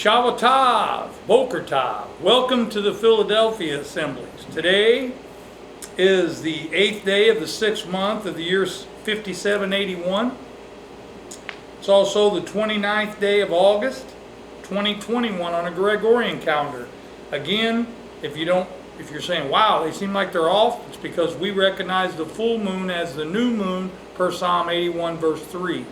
Shabbat Tov, Boker Tov. Welcome to the Philadelphia Assemblies. Today is the 8th day of the 6th month of the year 5781. It's also the 29th day of August, 2021 on a Gregorian calendar. Again, if you're saying, wow, they seem like they're off, it's because we recognize the full moon as the new moon per Psalm 81 verse 3.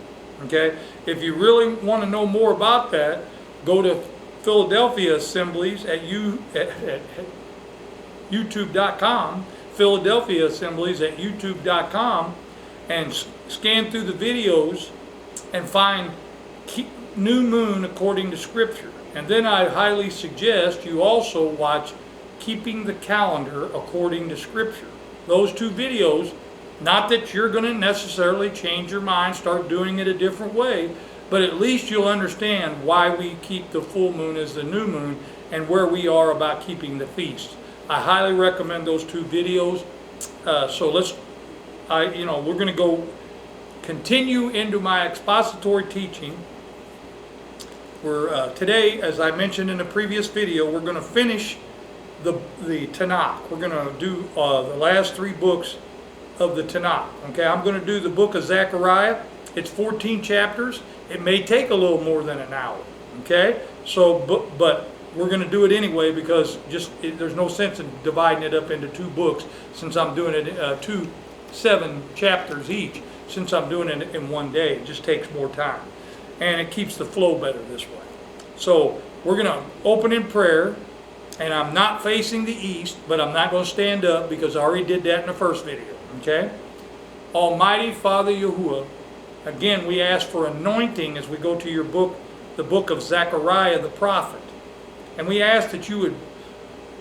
Okay? If you really want to know more about that, go to Philadelphia Assemblies at youtube.com, Philadelphia Assemblies at youtube.com, and scan through the videos and find New Moon according to Scripture. And then I highly suggest you also watch Keeping the Calendar according to Scripture. Those two videos, not that you're going to necessarily change your mind, start doing it a different way, but at least you'll understand why we keep the full moon as the new moon and where we are about keeping the feast. I highly recommend those two videos. We're going to go continue into my expository teaching. Today, as I mentioned in the previous video, we're going to finish the Tanakh. We're going to do the last 3 books of the Tanakh. Okay, I'm going to do the book of Zechariah. It's 14 chapters. It may take a little more than an hour. Okay, so but we're going to do it anyway because there's no sense in dividing it up into 2 books since I'm doing it 7 chapters each. Since I'm doing it in one day, it just takes more time, and it keeps the flow better this way. So we're going to open in prayer, and I'm not facing the east, but I'm not going to stand up because I already did that in the first video. Okay, Almighty Father Yahuwah. Again, we ask for anointing as we go to your book, the book of Zechariah the prophet. And we ask that you would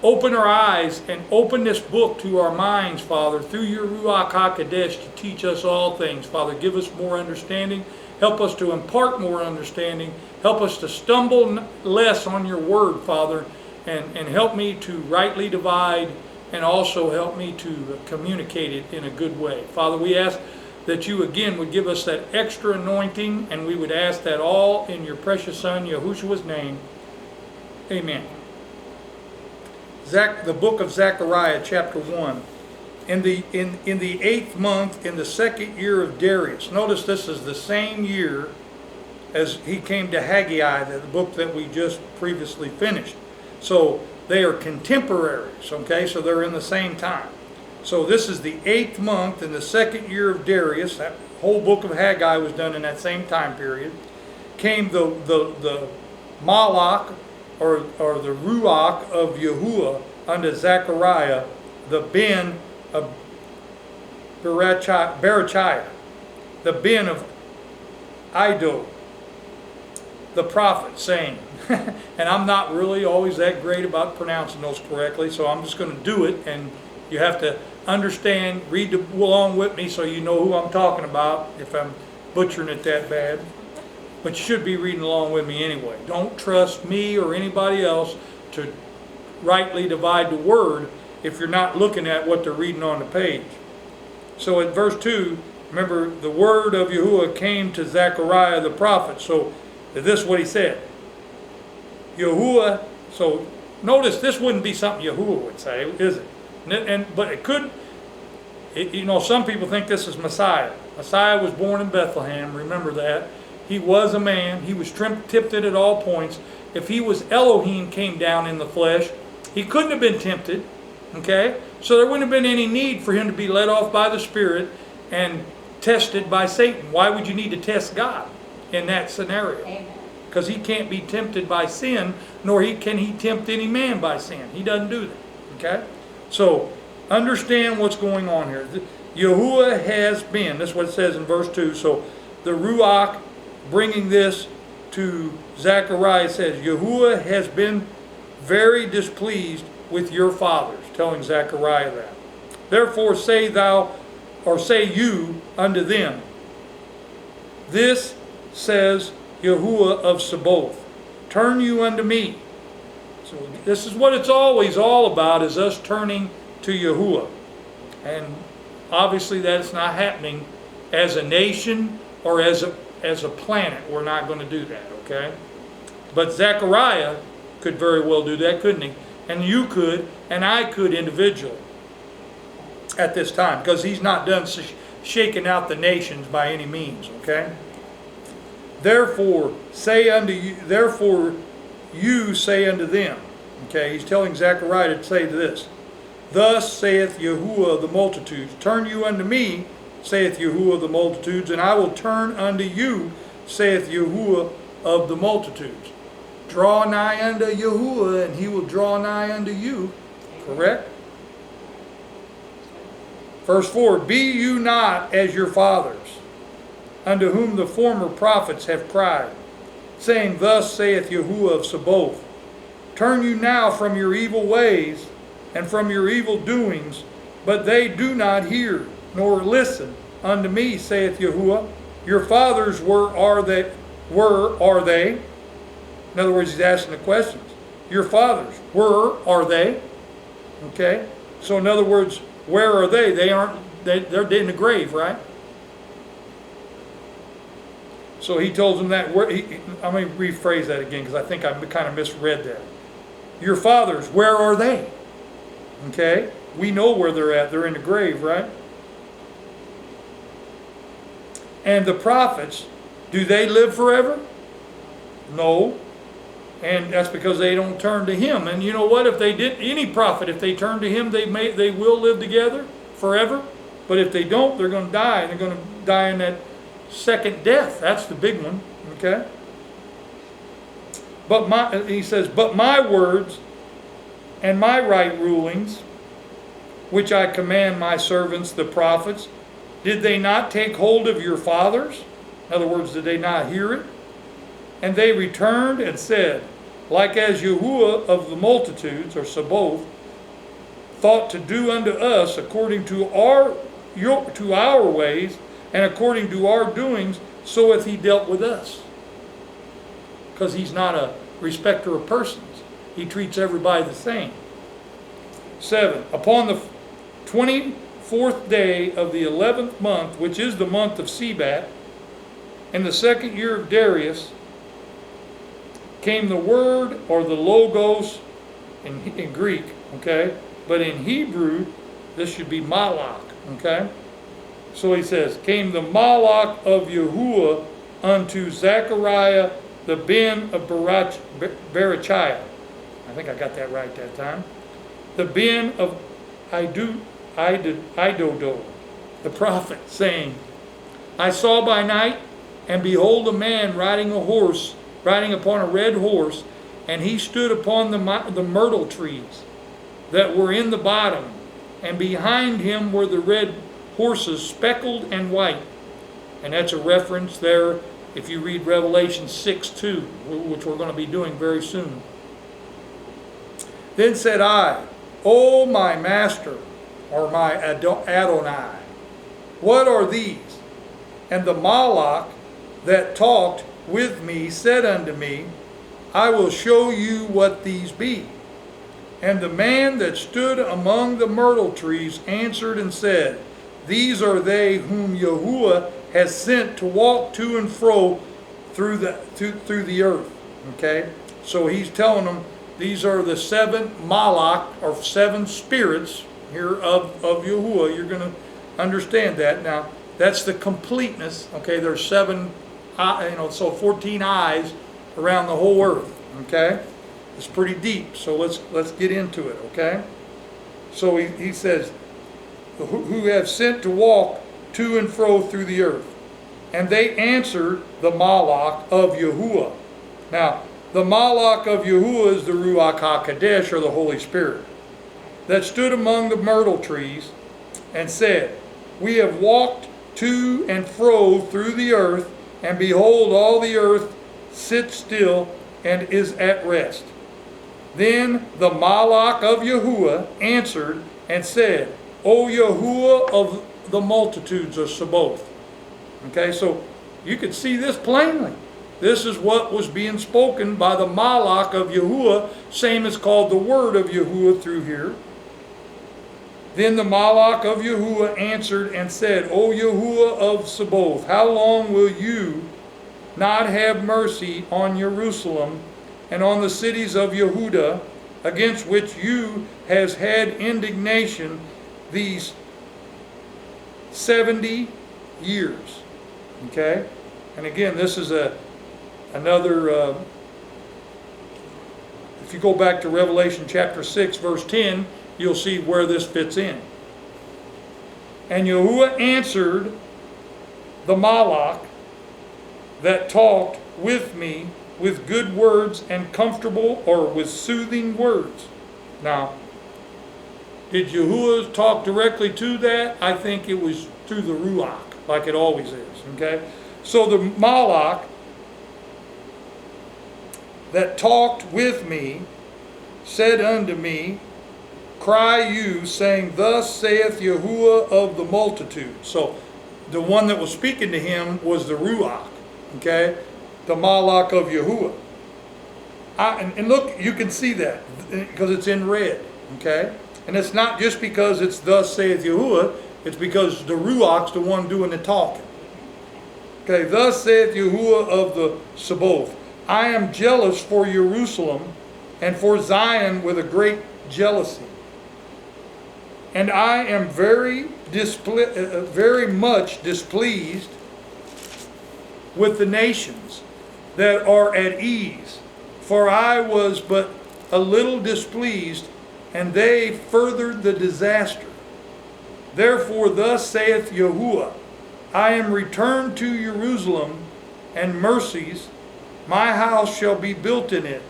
open our eyes and open this book to our minds, Father, through your Ruach HaKodesh to teach us all things. Father, give us more understanding. Help us to impart more understanding. Help us to stumble less on your word, Father, and help me to rightly divide and also help me to communicate it in a good way. Father, we ask that you again would give us that extra anointing, and we would ask that all in your precious Son, Yahushua's name. Amen. The book of Zechariah, chapter 1. In the 8th month, in the 2nd year of Darius. Notice this is the same year as he came to Haggai, the book that we just previously finished. So they are contemporaries, okay? So they're in the same time. So this is the 8th month in the 2nd year of Darius. That whole book of Haggai was done in that same time period. Came the Malach, or the Ruach of Yahuwah unto Zechariah, the Ben of Berechiah, the Ben of Iddo, the prophet, saying, and I'm not really always that great about pronouncing those correctly, so I'm just going to do it, and you have to understand, read along with me so you know who I'm talking about if I'm butchering it that bad. But you should be reading along with me anyway. Don't trust me or anybody else to rightly divide the word if you're not looking at what they're reading on the page. So in verse 2, remember, the word of Yahuwah came to Zechariah the prophet. So this is what he said. Yahuwah, so notice this wouldn't be something Yahuwah would say, is it? But it could, some people think this is Messiah. Messiah was born in Bethlehem, remember that. He was a man, he was tempted at all points. If he was Elohim came down in the flesh, he couldn't have been tempted, okay? So there wouldn't have been any need for him to be led off by the Spirit and tested by Satan. Why would you need to test God in that scenario? Amen. Because he can't be tempted by sin, nor can he tempt any man by sin. He doesn't do that, okay? So, understand what's going on here. Yahuwah has been, that's what it says in verse 2. So, the Ruach bringing this to Zechariah says, Yahuwah has been very displeased with your fathers, telling Zechariah that. Therefore say you unto them, this says Yahuwah of Sabaoth, turn you unto me. So this is what it's always all about, is us turning to Yahuwah. And obviously that's not happening as a nation or as a planet. We're not going to do that, okay? But Zechariah could very well do that, couldn't he? And you could, and I could individually at this time, because he's not done shaking out the nations by any means, okay? Therefore you say unto them, okay, he's telling Zechariah to say this, thus saith Yahuwah of the multitudes, turn you unto me, saith Yahuwah of the multitudes, and I will turn unto you, saith Yahuwah of the multitudes. Draw nigh unto Yahuwah, and he will draw nigh unto you. Correct? Verse 4, be you not as your fathers, unto whom the former prophets have cried, saying, thus saith Yahuwah of Sabaoth, turn you now from your evil ways, and from your evil doings, but they do not hear, nor listen unto me, saith Yahuwah. Your fathers are they? In other words, he's asking the questions. Your fathers are they? Okay? So in other words, where are they? They're in the grave, right? So he tells them that. I'm going to rephrase that again because I think I kind of misread that. Your fathers, where are they? Okay? We know where they're at. They're in the grave, right? And the prophets, do they live forever? No. And that's because they don't turn to him. And you know what? If they did, any prophet, if they turn to him, they will live together forever. But if they don't, they're going to die. And they're going to die in that second death. That's the big one. Okay? He says, but my words and my right rulings, which I command my servants, the prophets, did they not take hold of your fathers? In other words, did they not hear it? And they returned and said, like as Yahuwah of the multitudes, or Sabaoth, thought to do unto us according to our ways, and according to our doings, so hath he dealt with us. Because he's not a respecter of persons. He treats everybody the same. 7. Upon the 24th day of the 11th month, which is the month of Sebat, in the second year of Darius, came the word, or the logos in Greek, okay? But in Hebrew, this should be malach, okay? So he says, came the malach of Yahuwah unto Zechariah the ben of Berechiah. I think I got that right that time. The ben of Idodo, the prophet, saying, I saw by night, and behold a man riding upon a red horse, and he stood upon the myrtle trees that were in the bottom, and behind him were the red horses, speckled and white. And that's a reference there, if you read Revelation 6:2, which we're going to be doing very soon. Then said I, O my master, or my Adonai, what are these? And the malach that talked with me said unto me, I will show you what these be. And the man that stood among the myrtle trees answered and said, these are they whom Yahuwah has sent to walk to and fro through the earth. Okay? So he's telling them these are the 7 malach, or 7 spirits here of Yahuwah. You're going to understand that. Now, that's the completeness. Okay, there's 7, so 14 eyes around the whole earth. Okay, it's pretty deep. So let's get into it. Okay, so he says, who have sent to walk to and fro through the earth, and they answered the malach of Yahuwah. Now, the malach of Yahuwah is the Ruach HaKodesh, or the Holy Spirit, that stood among the myrtle trees, and said, we have walked to and fro through the earth, and behold, all the earth sits still and is at rest. Then the malach of Yahuwah answered and said, O Yahuwah of the multitudes of Sabaoth. Okay, so you could see this plainly. This is what was being spoken by the malach of Yahuwah, same as called the word of Yahuwah through here. Then the malach of Yahuwah answered and said, O Yahuwah of Sabaoth, how long will you not have mercy on Jerusalem and on the cities of Yehuda, against which you has had indignation these 70 years. Okay? And again, this is another, if you go back to Revelation chapter 6, verse 10, you'll see where this fits in. And Yahuwah answered the Malach that talked with me with good words and comfortable, or with soothing words. Now, did Yahuwah talk directly to that? I think it was through the Ruach, like it always is. Okay? So the Malach that talked with me said unto me, Cry you, saying, Thus saith Yahuwah of the multitude. So the one that was speaking to him was the Ruach, okay? The Malach of Yahuwah. And look, you can see that because it's in red, okay? And it's not just because it's Thus saith Yahuwah, it's because the Ruach's the one doing the talking. Okay, Thus saith Yahuwah of the Sabaoth, I am jealous for Jerusalem and for Zion with a great jealousy. And I am very much displeased with the nations that are at ease. For I was but a little displeased, and they furthered the disaster. Therefore thus saith Yahuwah, I am returned to Jerusalem, and mercies, my house shall be built in it,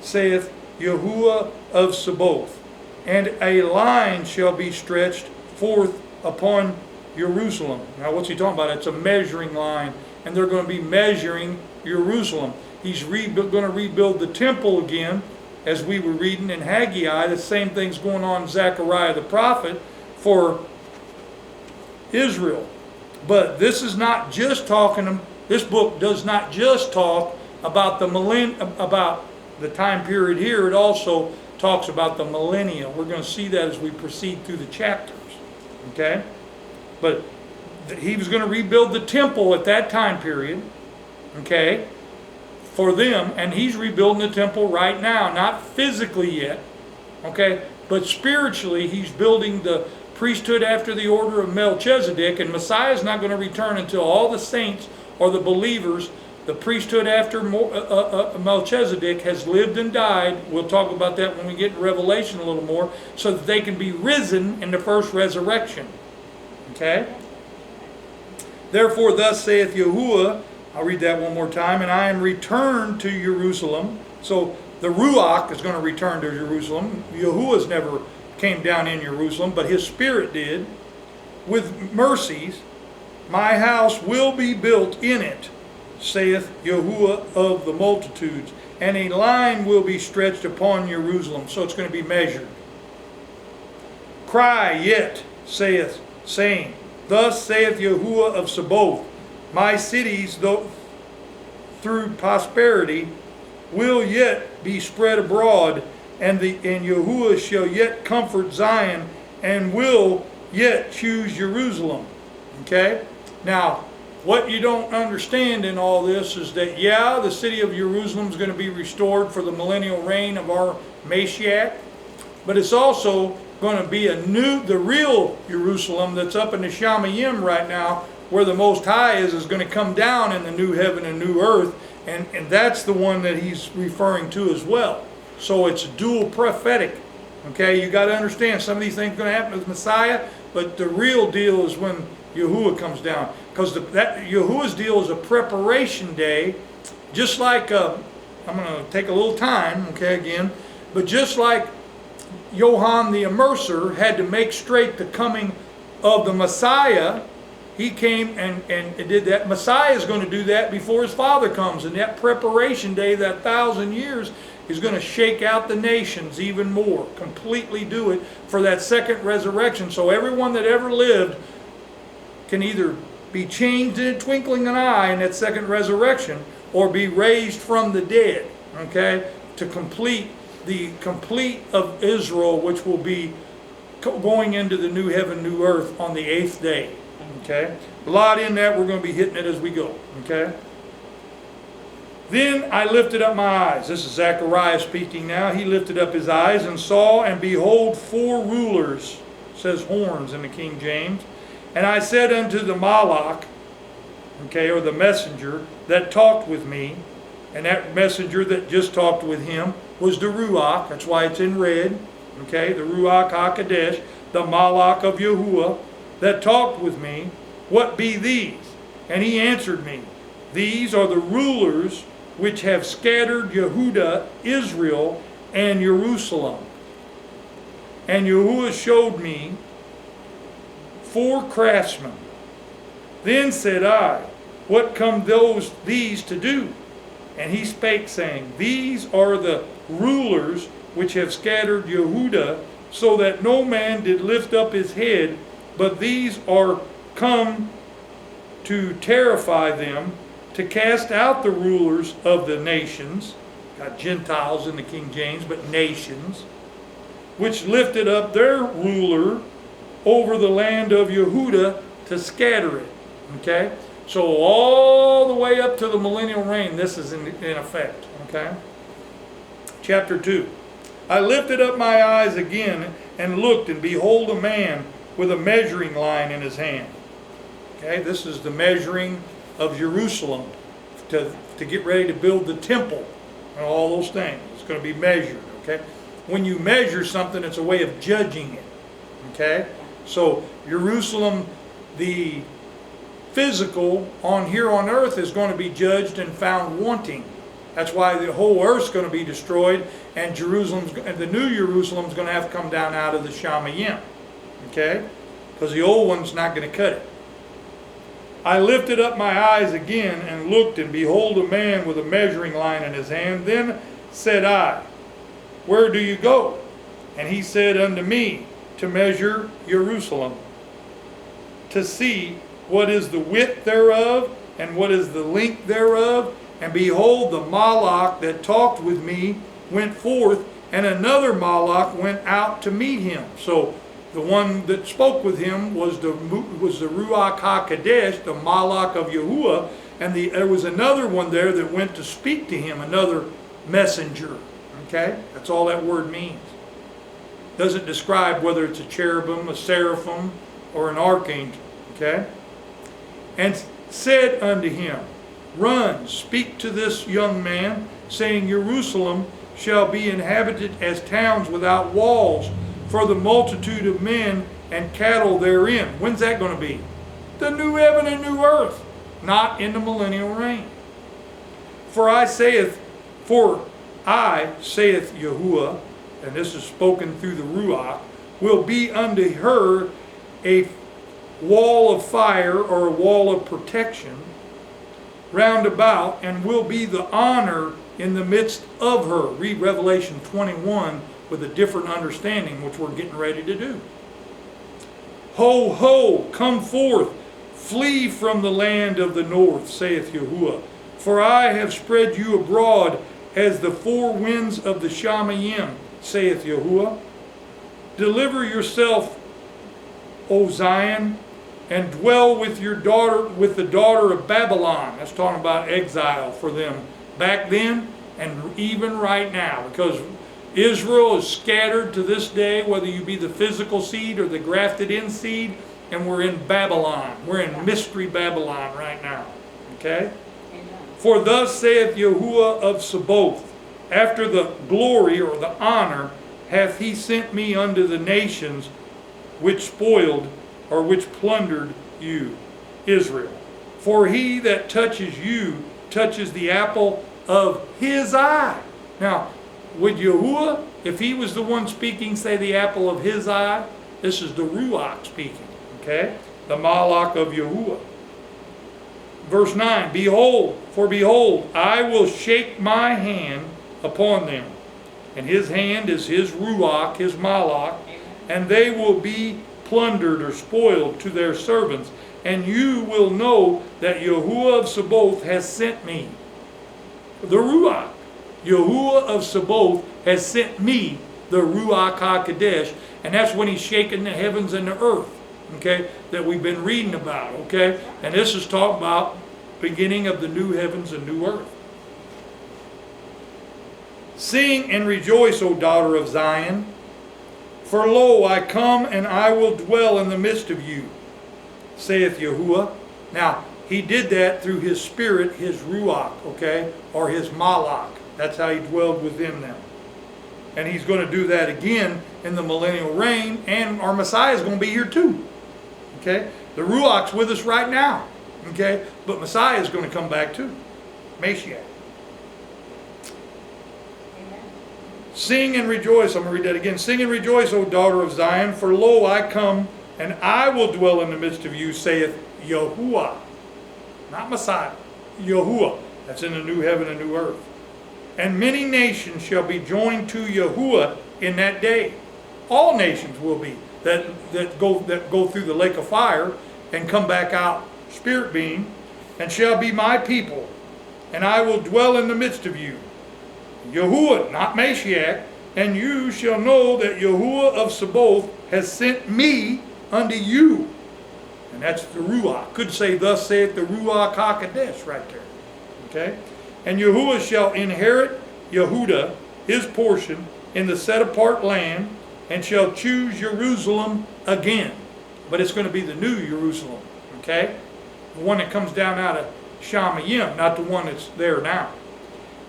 saith Yahuwah of Sabaoth. And a line shall be stretched forth upon Jerusalem. Now what's he talking about? It's a measuring line, and they're going to be measuring Jerusalem. He's going to rebuild the temple again, as we were reading in Haggai. The same thing's going on in Zechariah the prophet for Israel. But this is not just talking, this book does not just talk about about the time period here. It also talks about the millennia. We're going to see that as we proceed through the chapters. Okay? But he was going to rebuild the temple at that time period. Okay? For them. And he's rebuilding the temple right now. Not physically yet. Okay? But spiritually, he's building the priesthood after the order of Melchizedek. And Messiah is not going to return until all the saints or the believers, the priesthood after Melchizedek has lived and died. We'll talk about that when we get in Revelation a little more, so that they can be risen in the first resurrection. Okay? Therefore thus saith Yahuwah, I'll read that one more time, and I am returned to Jerusalem. So the Ruach is going to return to Jerusalem. Yahuwah's never came down in Jerusalem, but his spirit did. With mercies, my house will be built in it, saith Yahuwah of the multitudes, and a line will be stretched upon Jerusalem. So it's going to be measured. Cry yet, saying, Thus saith Yahuwah of Sabaoth, my cities, though through prosperity, will yet be spread abroad, and Yahuwah shall yet comfort Zion, and will yet choose Jerusalem. Okay? Now, what you don't understand in all this is that, yeah, the city of Jerusalem is going to be restored for the millennial reign of our Mashiach, but it's also going to be the real Jerusalem that's up in the Shamayim right now, where the Most High is going to come down in the new heaven and new earth, and that's the one that he's referring to as well. So it's dual prophetic. Okay, you got to understand some of these things are going to happen with Messiah, but the real deal is when Yahuwah comes down, because Yahuwah's deal is a preparation day, just like I'm going to take a little time, okay, again, but just like Johann the Immerser had to make straight the coming of the Messiah, he came and did that. Messiah is going to do that before his Father comes, and that preparation day, that 1,000 years, is going to shake out the nations even more, completely do it for that second resurrection. So everyone that ever lived can either be changed in a twinkling of an eye in that second resurrection, or be raised from the dead, okay, to complete of Israel, which will be going into the new heaven, new earth on the 8th day. Okay, a lot in that. We're going to be hitting it as we go. Okay. Then I lifted up my eyes. This is Zechariah speaking now. He lifted up his eyes and saw, and behold, 4 rulers, says horns in the King James. And I said unto the Malach, okay, or the messenger that talked with me, and that messenger that just talked with him was the Ruach. That's why it's in red. Okay, the Ruach HaKodesh, the Malach of Yahuwah, that talked with me, what be these? And he answered me, these are the rulers which have scattered Yehudah, Israel, and Jerusalem. And Yahuwah showed me 4 craftsmen. Then said I, what come these to do? And he spake, saying, these are the rulers which have scattered Yehudah, so that no man did lift up his head, but these are come to terrify them, to cast out the rulers of the nations, got Gentiles in the King James, but nations, which lifted up their ruler over the land of Yehudah to scatter it. Okay? So all the way up to the millennial reign, this is in effect. Okay? Chapter 2. I lifted up my eyes again and looked, and behold, a man with a measuring line in his hand. Okay, this is the measuring of Jerusalem to get ready to build the temple and all those things. It's going to be measured. Okay, when you measure something, it's a way of judging it. Okay, so Jerusalem, the physical on here on earth, is going to be judged and found wanting. That's why the whole earth's going to be destroyed, and the new Jerusalem's going to have to come down out of the Shamayim. Okay? Because the old one's not going to cut it. I lifted up my eyes again and looked, and behold, a man with a measuring line in his hand. Then said I, where do you go? And he said unto me, to measure Jerusalem, to see what is the width thereof, and what is the length thereof. And behold, the Malach that talked with me went forth, and another Malach went out to meet him. So the one that spoke with him was the Ruach HaKodesh, the Malach of Yahuwah, and there was another one there that went to speak to him, another messenger. Okay? That's all that word means. Doesn't describe whether it's a cherubim, a seraphim, or an archangel. Okay? And said unto him, run, speak to this young man, saying, Jerusalem shall be inhabited as towns without walls, for the multitude of men and cattle therein. When's that going to be? The new heaven and new earth, not in the millennial reign. For I, saith Yahuwah, and this is spoken through the Ruach, will be unto her a wall of fire, or a wall of protection round about, and will be the honor in the midst of her. Read Revelation 21 with a different understanding, which we're getting ready to do. Ho, ho, come forth, flee from the land of the north, saith Yahuwah. For I have spread you abroad as the 4 winds of the Shamayim, saith Yahuwah. Deliver yourself, O Zion, and dwell with your daughter, with the daughter of Babylon. That's talking about exile for them back then and even right now, because Israel is scattered to this day, whether you be the physical seed or the grafted in seed, and we're in Babylon. We're in mystery Babylon right now. Okay? Amen. For thus saith Yahuwah of Sabaoth, after the glory or the honor hath he sent me unto the nations which spoiled, or which plundered you, Israel. For he that touches you touches the apple of his eye. Now, would Yahuwah, if he was the one speaking, say the apple of his eye? This is the Ruach speaking, okay? The Malach of Yahuwah. Verse 9, behold, I will shake my hand upon them, and his hand is his Ruach, his Malach, and they will be plundered or spoiled to their servants, and you will know that Yahuwah of Sabaoth has sent me. The Ruach. Yahuwah of Sabaoth has sent me, the Ruach HaKodesh, and that's when he's shaking the heavens and the earth, okay, that we've been reading about, okay? And this is talking about beginning of the new heavens and new earth. Sing and rejoice, O daughter of Zion. For lo, I come and I will dwell in the midst of you, saith Yahuwah. Now, he did that through his spirit, his Ruach, okay, or his Malach. That's how he dwelled within them. And he's going to do that again in the millennial reign, and our Messiah is going to be here too. Okay? The Ruach's with us right now. Okay? But Messiah is going to come back too. Mashiach. Sing and rejoice. I'm going to read that again. Sing and rejoice, O daughter of Zion, for lo, I come, and I will dwell in the midst of you, saith Yahuwah. Not Messiah. Yahuwah. That's in the new heaven and new earth. And many nations shall be joined to Yahuwah in that day. All nations will be that go through the lake of fire and come back out spirit being, and shall be my people, and I will dwell in the midst of you. Yahuwah, not Mashiach, and you shall know that Yahuwah of Sabaoth has sent me unto you. And that's the Ruach. Could say, thus saith the Ruach HaKodesh right there. Okay? And Yahuwah shall inherit Yehudah, his portion, in the set apart land, and shall choose Jerusalem again. But it's going to be the new Jerusalem. Okay? The one that comes down out of Shamayim, not the one that's there now.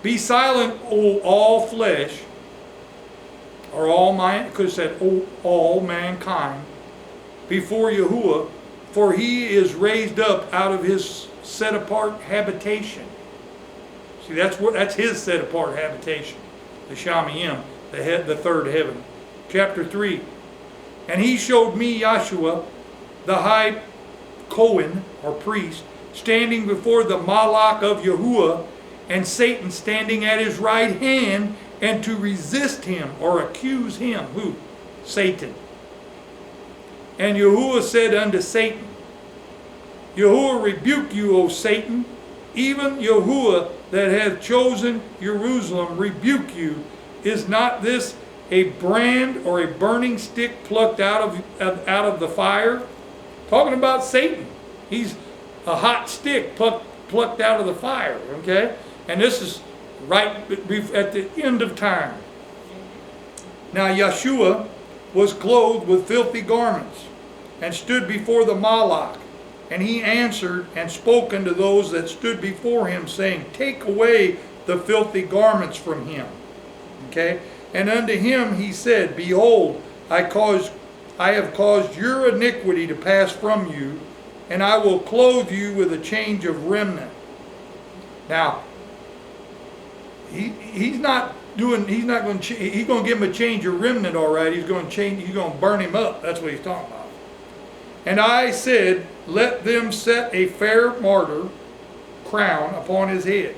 Be silent, O all flesh, or all man, could have said, O all mankind, before Yahuwah, for he is raised up out of his set apart habitation. See, that's his set apart habitation, the Shamayim, the third heaven. Chapter 3. And he showed me Yahshua, the high Cohen, or priest, standing before the Malach of Yahuwah, and Satan standing at his right hand, and to resist him, or accuse him. Who? Satan. And Yahuwah said unto Satan, Yahuwah rebuke you, O Satan, even Yahuwah that hath chosen Jerusalem rebuke you. Is not this a brand or a burning stick plucked out of the fire? Talking about Satan. He's a hot stick plucked out of the fire. Okay? And this is right at the end of time. Now Yeshua was clothed with filthy garments, and stood before the Malach. And he answered and spoke unto those that stood before him, saying, Take away the filthy garments from him. Okay? And unto him he said, Behold, I have caused your iniquity to pass from you, and I will clothe you with a change of remnant. Now, he's going to give him a change of remnant, all right. He's going to burn him up. That's what he's talking about. And I said, Let them set a fair martyr crown upon his head.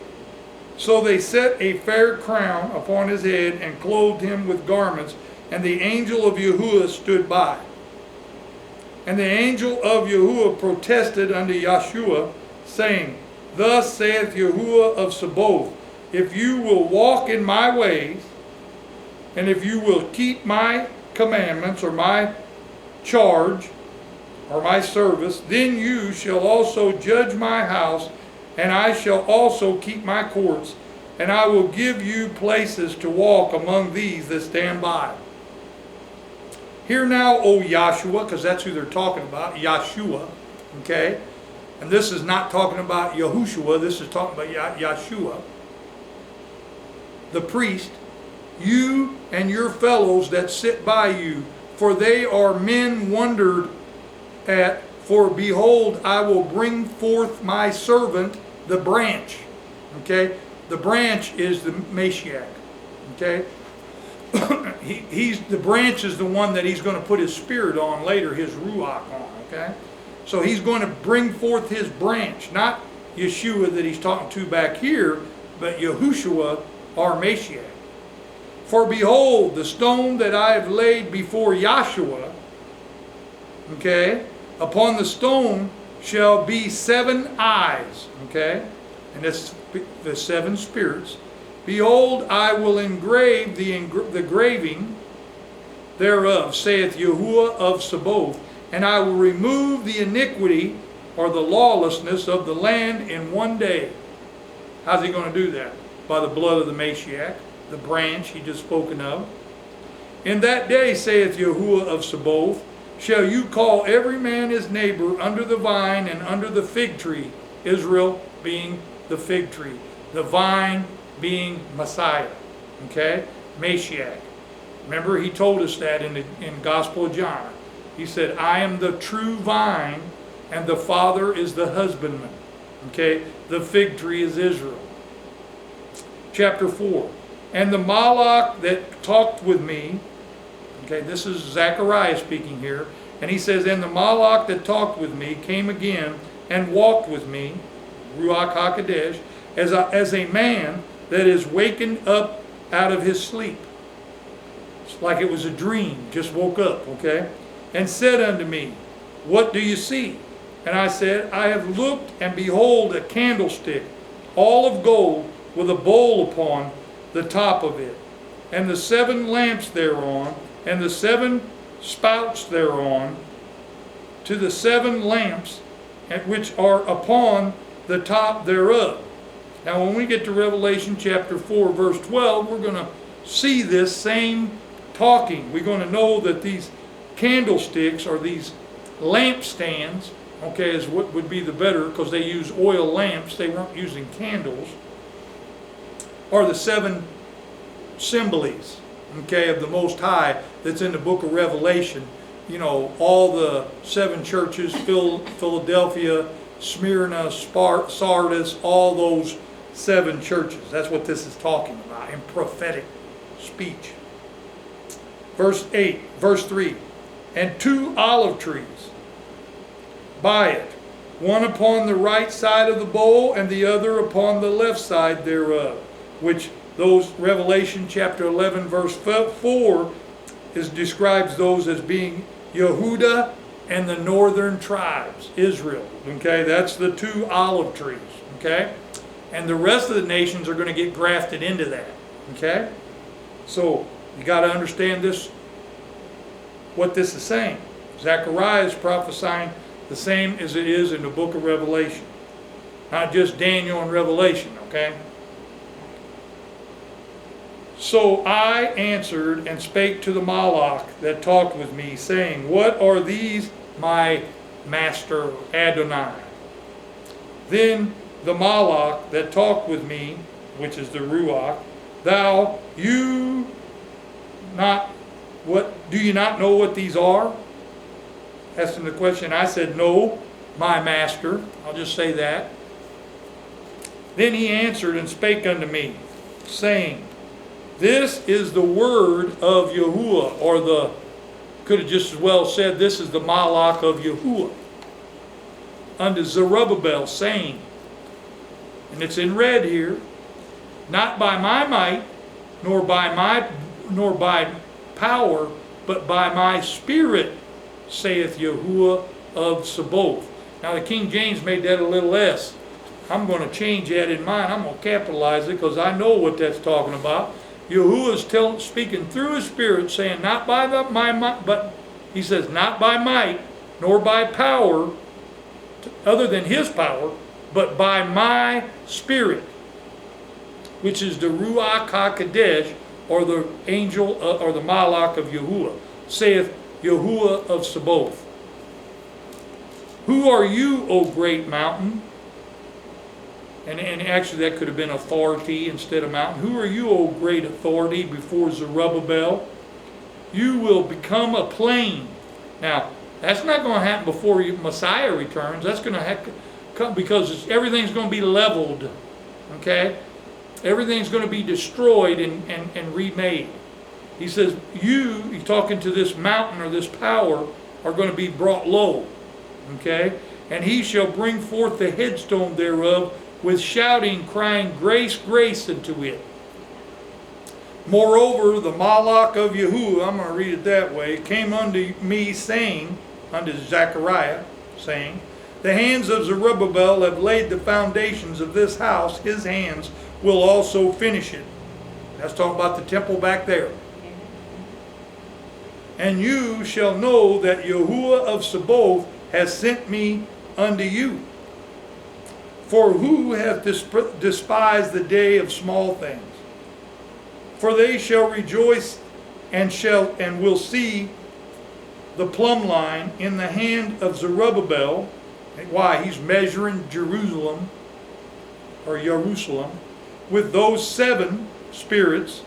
So they set a fair crown upon his head, and clothed him with garments, and the angel of Yahuwah stood by. And the angel of Yahuwah protested unto Yeshua, saying, Thus saith Yahuwah of Sabaoth, if you will walk in my ways, and if you will keep my commandments, or my charge, or my service, then you shall also judge my house, and I shall also keep my courts, and I will give you places to walk among these that stand by. Hear now, O Yahshua, because that's who they're talking about, Yahshua, okay? And this is not talking about Yahushua, this is talking about Yahshua, the priest, you and your fellows that sit by you, for they are men wondered at, for behold, I will bring forth my servant, the branch. Okay? The branch is the Mashiach. Okay? The branch is the one that he's going to put his spirit on later, his Ruach on. Okay? So he's going to bring forth his branch, not Yeshua that he's talking to back here, but Yahushua, our Mashiach. For behold, the stone that I have laid before Yahshua, okay, upon the stone shall be 7 eyes, okay, and that's the 7 spirits. Behold, I will engrave the graving thereof, saith Yahuwah of Sabaoth, and I will remove the iniquity or the lawlessness of the land in one day. How's he going to do that? By the blood of the Mashiach. the branch he just spoken of. In that day, saith Yahuwah of Sabaoth, shall you call every man his neighbor under the vine and under the fig tree, Israel being the fig tree, the vine being Messiah, okay, Mashiach. Remember, he told us that in Gospel of John. He said, I am the true vine, and the Father is the husbandman. Okay, the fig tree is Israel. Chapter 4. And the Malach that talked with me, okay, this is Zechariah speaking here, and he says, and the Malach that talked with me came again and walked with me, Ruach HaKodesh, as a man that is wakened up out of his sleep. It's like it was a dream, just woke up, okay? And said unto me, what do you see? And I said, I have looked, and behold, a candlestick, all of gold, with a bowl upon the top of it, and the 7 lamps thereon, and the 7 spouts thereon, to the 7 lamps which are upon the top thereof. Now when we get to Revelation chapter 4, verse 12, we're going to see this same talking. We're going to know that these candlesticks, or these lampstands, okay, is what would be the better, because they use oil lamps, they weren't using candles, are the 7 symbols, okay, of the Most High that's in the book of Revelation. You know, all the 7 churches, Philadelphia, Smyrna, Sardis, all those 7 churches. That's what this is talking about in prophetic speech. Verse 3. And 2 olive trees by it, one upon the right side of the bowl, and the other upon the left side thereof. Which those, Revelation chapter 11, verse 4, describes those as being Yehuda and the northern tribes, Israel. Okay, that's the 2 olive trees. Okay, and the rest of the nations are going to get grafted into that. Okay, so you got to understand this, what this is saying. Zechariah is prophesying the same as it is in the book of Revelation, not just Daniel and Revelation. Okay. So I answered and spake to the Malach that talked with me, saying, what are these, my master Adonai? Then the Malach that talked with me, which is the Ruach, do you not know what these are? Asking the question. I said, no, my master. I'll just say that. Then he answered and spake unto me, saying, this is the word of Yahuwah, or could have just as well said, this is the Malach of Yahuwah, unto Zerubbabel, saying, and it's in red here, not by my might, nor by power, but by my spirit, saith Yahuwah of Sabaoth. Now the King James made that a little s. I'm going to change that in mine. I'm going to capitalize it, because I know what that's talking about. Yahuwah is speaking through his spirit, saying, not by my might, but he says, not by might, nor by power, other than his power, but by my spirit, which is the Ruach HaKodesh, or the angel, or the Malach of Yahuwah, saith Yahuwah of Sabaoth. Who are you, O great mountain? And actually that could have been authority instead of mountain. Who are you, O great authority, before Zerubbabel? You will become a plain. Now, that's not going to happen before Messiah returns. That's going to come because everything's going to be leveled. Okay? Everything's going to be destroyed and remade. He says, he's talking to this mountain or this power, are going to be brought low. Okay? And he shall bring forth the headstone thereof, with shouting, crying, grace, grace unto it. Moreover, the Malach of Yahuwah, I'm going to read it that way, came unto me, saying, unto Zechariah, saying, the hands of Zerubbabel have laid the foundations of this house, his hands will also finish it. That's talking about the temple back there. And you shall know that Yahuwah of Sabaoth has sent me unto you. For who hath despised the day of small things? For they shall rejoice and will see the plumb line in the hand of Zerubbabel. Why? He's measuring Jerusalem, or Jerusalem, with those 7 spirits.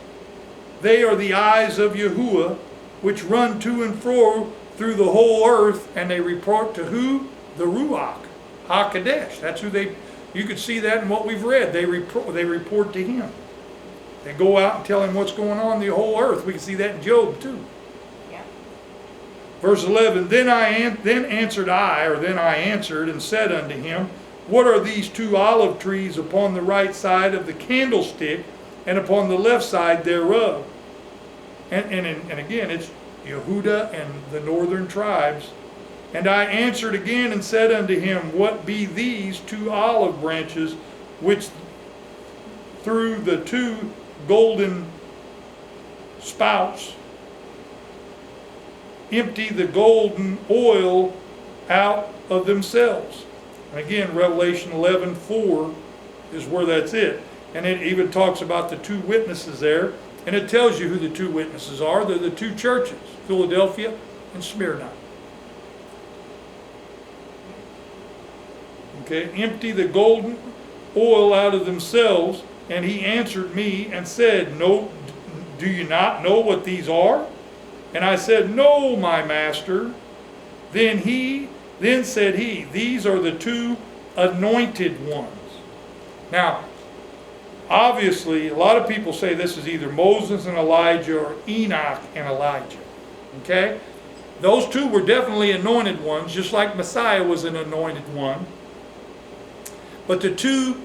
They are the eyes of Yahuwah, which run to and fro through the whole earth, and they report to who? The Ruach HaKodesh. That's who they. You could see that in what we've read. They report to him. They go out and tell him what's going on in the whole earth. We can see that in Job too. Yeah. Verse 11. Then I answered and said unto him, What are these 2 olive trees upon the right side of the candlestick, and upon the left side thereof? And again, it's Yehuda and the northern tribes. And I answered again and said unto him, What be these 2 olive branches, which through the 2 golden spouts empty the golden oil out of themselves? And again, Revelation 11:4 is where that's it. And it even talks about the 2 witnesses there. And it tells you who the 2 witnesses are. They're the 2 churches, Philadelphia and Smyrna. Okay, empty the golden oil out of themselves. And he answered me and said, No, do you not know what these are? And I said, No, my master. Then said he, These are the 2 anointed ones. Now, obviously, a lot of people say this is either Moses and Elijah or Enoch and Elijah. Okay? Those 2 were definitely anointed ones, just like Messiah was an anointed one. But the 2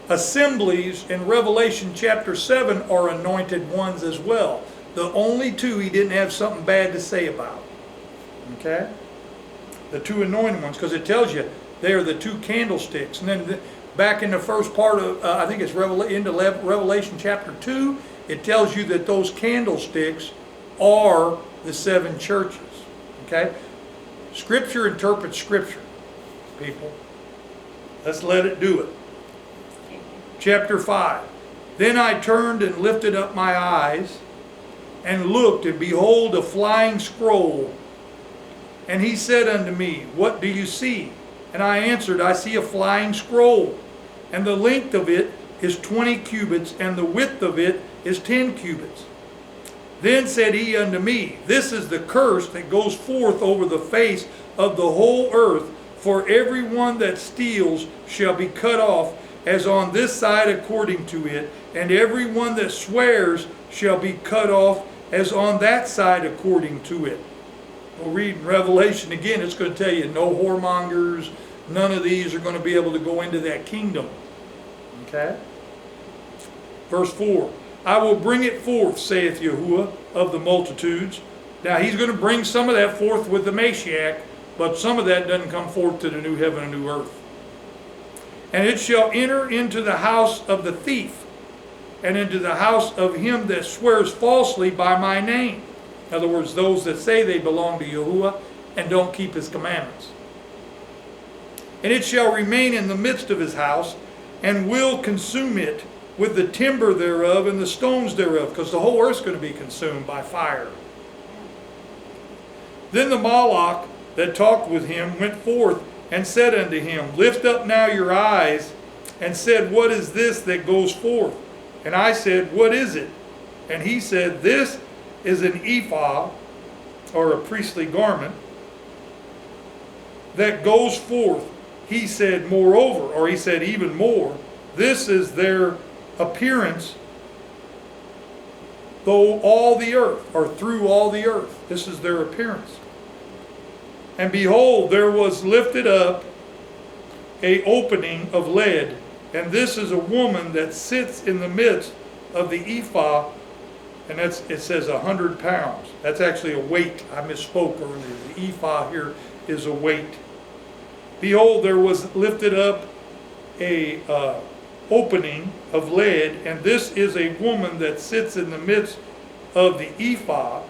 assemblies in Revelation chapter 7 are anointed ones as well. The only 2 he didn't have something bad to say about. Okay? The 2 anointed ones, because it tells you they are the 2 candlesticks. And then back in the first part of, I think it's into Revelation chapter 2, it tells you that those candlesticks are the 7 churches. Okay? Scripture interprets Scripture, people. Let's let it do it. Chapter 5. Then I turned and lifted up my eyes and looked, and behold, a flying scroll. And he said unto me, What do you see? And I answered, I see a flying scroll, and the length of it is 20 cubits, and the width of it is 10 cubits. Then said he unto me, This is the curse that goes forth over the face of the whole earth, for every one that steals shall be cut off, as on this side according to it, and every one that swears shall be cut off, as on that side according to it. We'll read in Revelation again, it's going to tell you no whoremongers, none of these are going to be able to go into that kingdom. Okay? Verse 4. I will bring it forth, saith Yahuwah, of the multitudes. Now he's going to bring some of that forth with the Mashiach, but some of that doesn't come forth to the new heaven and new earth. And it shall enter into the house of the thief, and into the house of him that swears falsely by my name. In other words, those that say they belong to Yahuwah and don't keep his commandments. And it shall remain in the midst of his house, and will consume it with the timber thereof and the stones thereof, because the whole earth's going to be consumed by fire. Then the Malach that talked with him went forth and said unto him, Lift up now your eyes, and said, What is this that goes forth? And I said, What is it? And he said, This is an ephah, or a priestly garment, that goes forth. He said, Moreover, or he said even more, this is their appearance though all the earth, or through all the earth. This is their appearance. And behold, there was lifted up a opening of lead, and this is a woman that sits in the midst of the ephah, and it says 100 pounds. That's actually a weight. I misspoke earlier. The ephah here is a weight. Behold, there was lifted up a opening of lead, and this is a woman that sits in the midst of the ephah,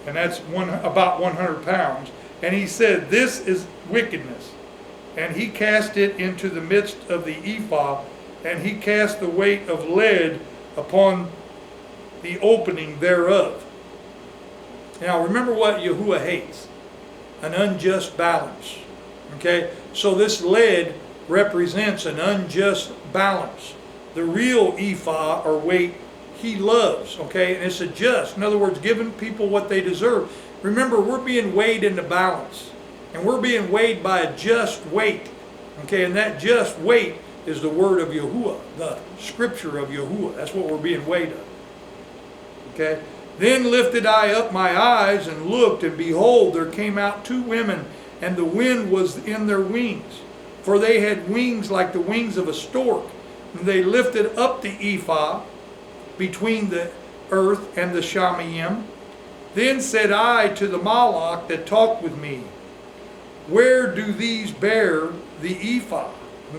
and that's about 100 pounds. And he said, This is wickedness. And he cast it into the midst of the ephah, and he cast the weight of lead upon the opening thereof. Now remember what Yahuwah hates: an unjust balance. Okay, so this lead represents an unjust balance. The real ephah or weight he loves, okay, and it's a just. In other words, giving people what they deserve. Remember, we're being weighed in the balance, and we're being weighed by a just weight, okay, and that just weight is the word of Yahuwah, the scripture of Yahuwah. That's what we're being weighed of, okay. Then lifted I up my eyes and looked, and behold, there came out two women, and the wind was in their wings, for they had wings like the wings of a stork. And they lifted up the ephah between the earth and the Shamayim. Then said I to the Malach that talked with me, where do these bear the ephah?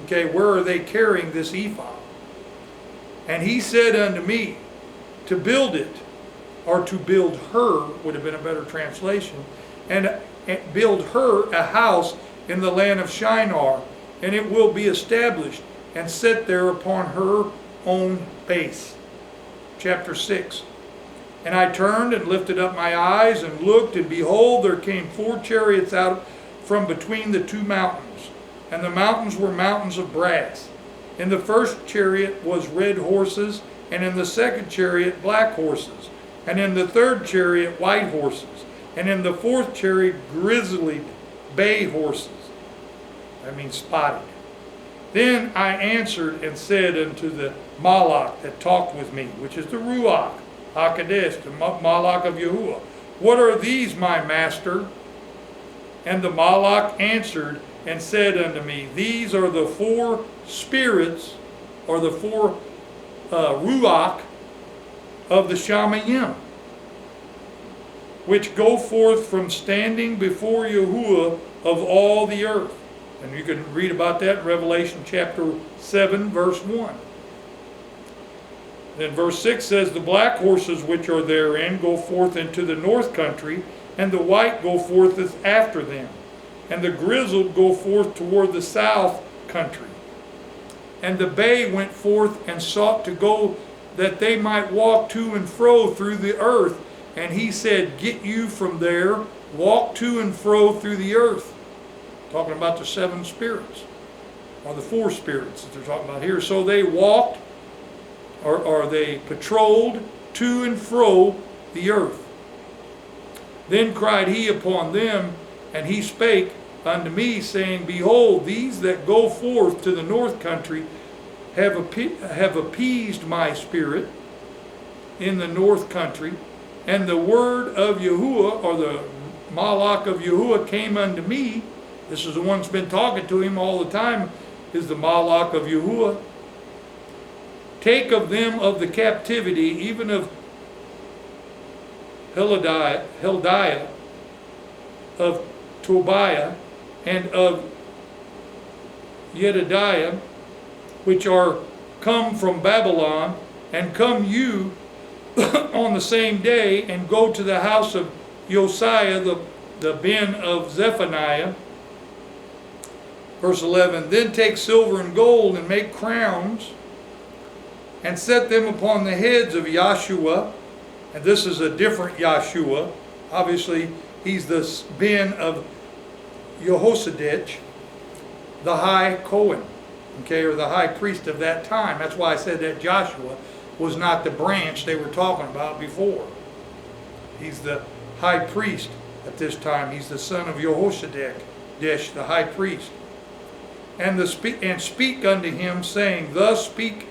Okay, where are they carrying this ephah? And he said unto me, to build it, or to build her, would have been a better translation, and build her a house in the land of Shinar, and it will be established and set there upon her own base. Chapter 6. And I turned and lifted up my eyes and looked, and behold, there came 4 chariots out from between the 2 mountains, and the mountains were mountains of brass. In the first chariot was red horses, and in the second chariot black horses, and in the third chariot white horses, and in the fourth chariot grizzled bay horses. That means spotted. Then I answered and said unto the Malach that talked with me, which is the Ruach HaKodesh, the Malach of Yahuwah, what are these, my master? And the Malach answered and said unto me, these are the 4 spirits, or the 4 Ruach of the Shamayim, which go forth from standing before Yahuwah of all the earth. And you can read about that in Revelation chapter 7, verse 1. Then verse 6 says, the black horses which are therein go forth into the north country, and the white go forth after them, and the grizzled go forth toward the south country. And the bay went forth and sought to go, that they might walk to and fro through the earth. And he said, get you from there, walk to and fro through the earth. Talking about the 7 spirits, or the 4 spirits that they're talking about here. So they walked, or they patrolled to and fro the earth. Then cried he upon them, and he spake unto me, saying, behold, these that go forth to the north country have appeased my spirit in the north country, and the word of Yahuwah, or the Malach of Yahuwah, came unto me. This is the one that's been talking to him all the time, is the Malach of Yahuwah. Take of them of the captivity, even of Hildiah, of Tobiah, and of Yedidiah, which are come from Babylon, and come you on the same day, and go to the house of Josiah, the ben of Zephaniah. Verse 11, then take silver and gold, and make crowns, and set them upon the heads of Yahshua. And this is a different Yahshua. Obviously, he's the ben of Yehosadich, the high Cohen, okay, or the high priest of that time. That's why I said that Joshua was not the branch they were talking about before. He's the high priest at this time. He's the son of Yehosadich, the high priest. And speak unto him, saying, thus speak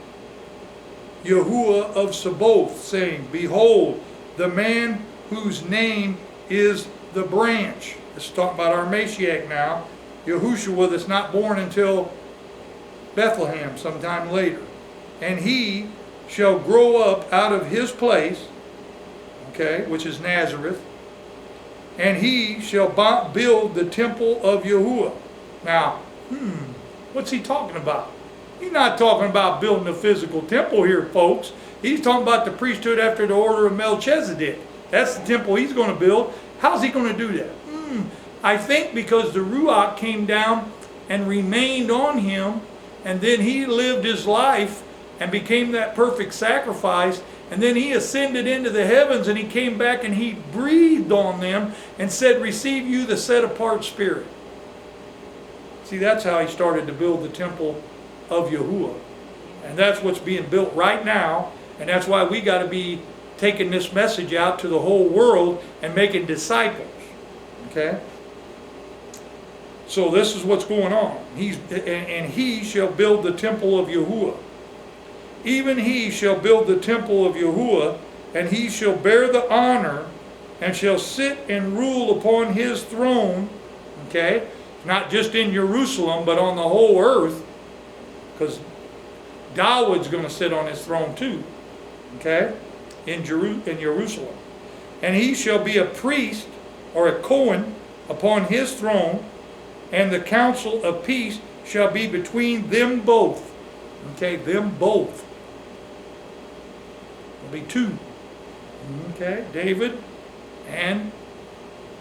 Yahuwah of Sabaoth, saying, behold, the man whose name is the branch. This is talking about our Mashiach now, Yahushua, that's not born until Bethlehem sometime later. And he shall grow up out of his place, okay, which is Nazareth, and he shall build the temple of Yahuwah. Now, what's he talking about? He's not talking about building a physical temple here, folks. He's talking about the priesthood after the order of Melchizedek. That's the temple he's going to build. How's he going to do that? I think because the Ruach came down and remained on him, and then he lived his life and became that perfect sacrifice. And then he ascended into the heavens, and he came back and he breathed on them and said, receive you the set apart spirit. See, that's how he started to build the temple of Yahuwah. And that's what's being built right now. And that's why we got to be taking this message out to the whole world and making disciples. Okay? So this is what's going on. And he shall build the temple of Yahuwah. Even he shall build the temple of Yahuwah, and he shall bear the honor, and shall sit and rule upon his throne. Okay? Not just in Jerusalem, but on the whole earth. Because Dawood's going to sit on his throne too. Okay? In Jerusalem. And he shall be a priest, or a Cohen, upon his throne, and the council of peace shall be between them both. Okay, them both. There'll be two. Okay, David and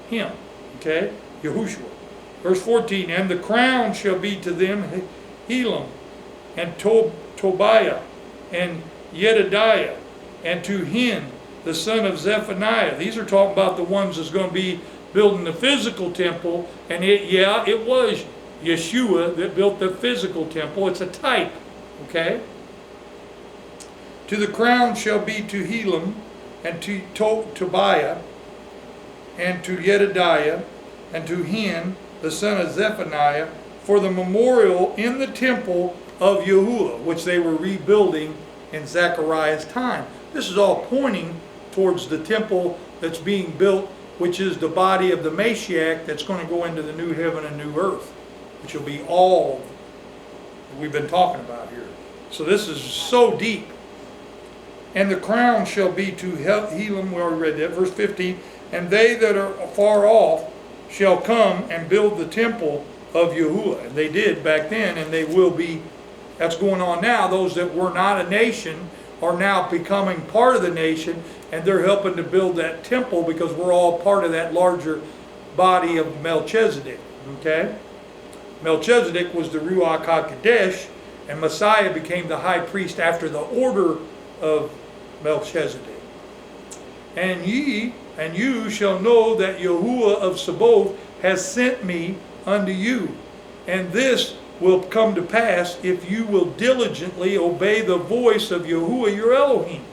him. Okay, Yahushua. Verse 14, and the crown shall be to them Elam, and Tobiah, and Jedediah, and to Hin, the son of Zephaniah. These are talking about the ones that's going to be building the physical temple. And it was Yeshua that built the physical temple. It's a type. Okay? To the crown shall be to Elam, and to Tobiah, and to Jedediah, and to Hin, the son of Zephaniah, for the memorial in the temple of Yahuwah, which they were rebuilding in Zechariah's time. This is all pointing towards the temple that's being built, which is the body of the Mashiach that's going to go into the new heaven and new earth, which will be all that we've been talking about here. So this is so deep. And the crown shall be to Elam, we already read that, verse 15, and they that are far off shall come and build the temple of Yahuwah. And they did back then, and they will be. That's going on now. Those that were not a nation are now becoming part of the nation, and they're helping to build that temple because we're all part of that larger body of Melchizedek. Okay? Melchizedek was the Ruach HaKodesh, and Messiah became the high priest after the order of Melchizedek. And you shall know that Yahuwah of Sabaoth has sent me unto you. And this will come to pass if you will diligently obey the voice of Yahuwah your Elohim.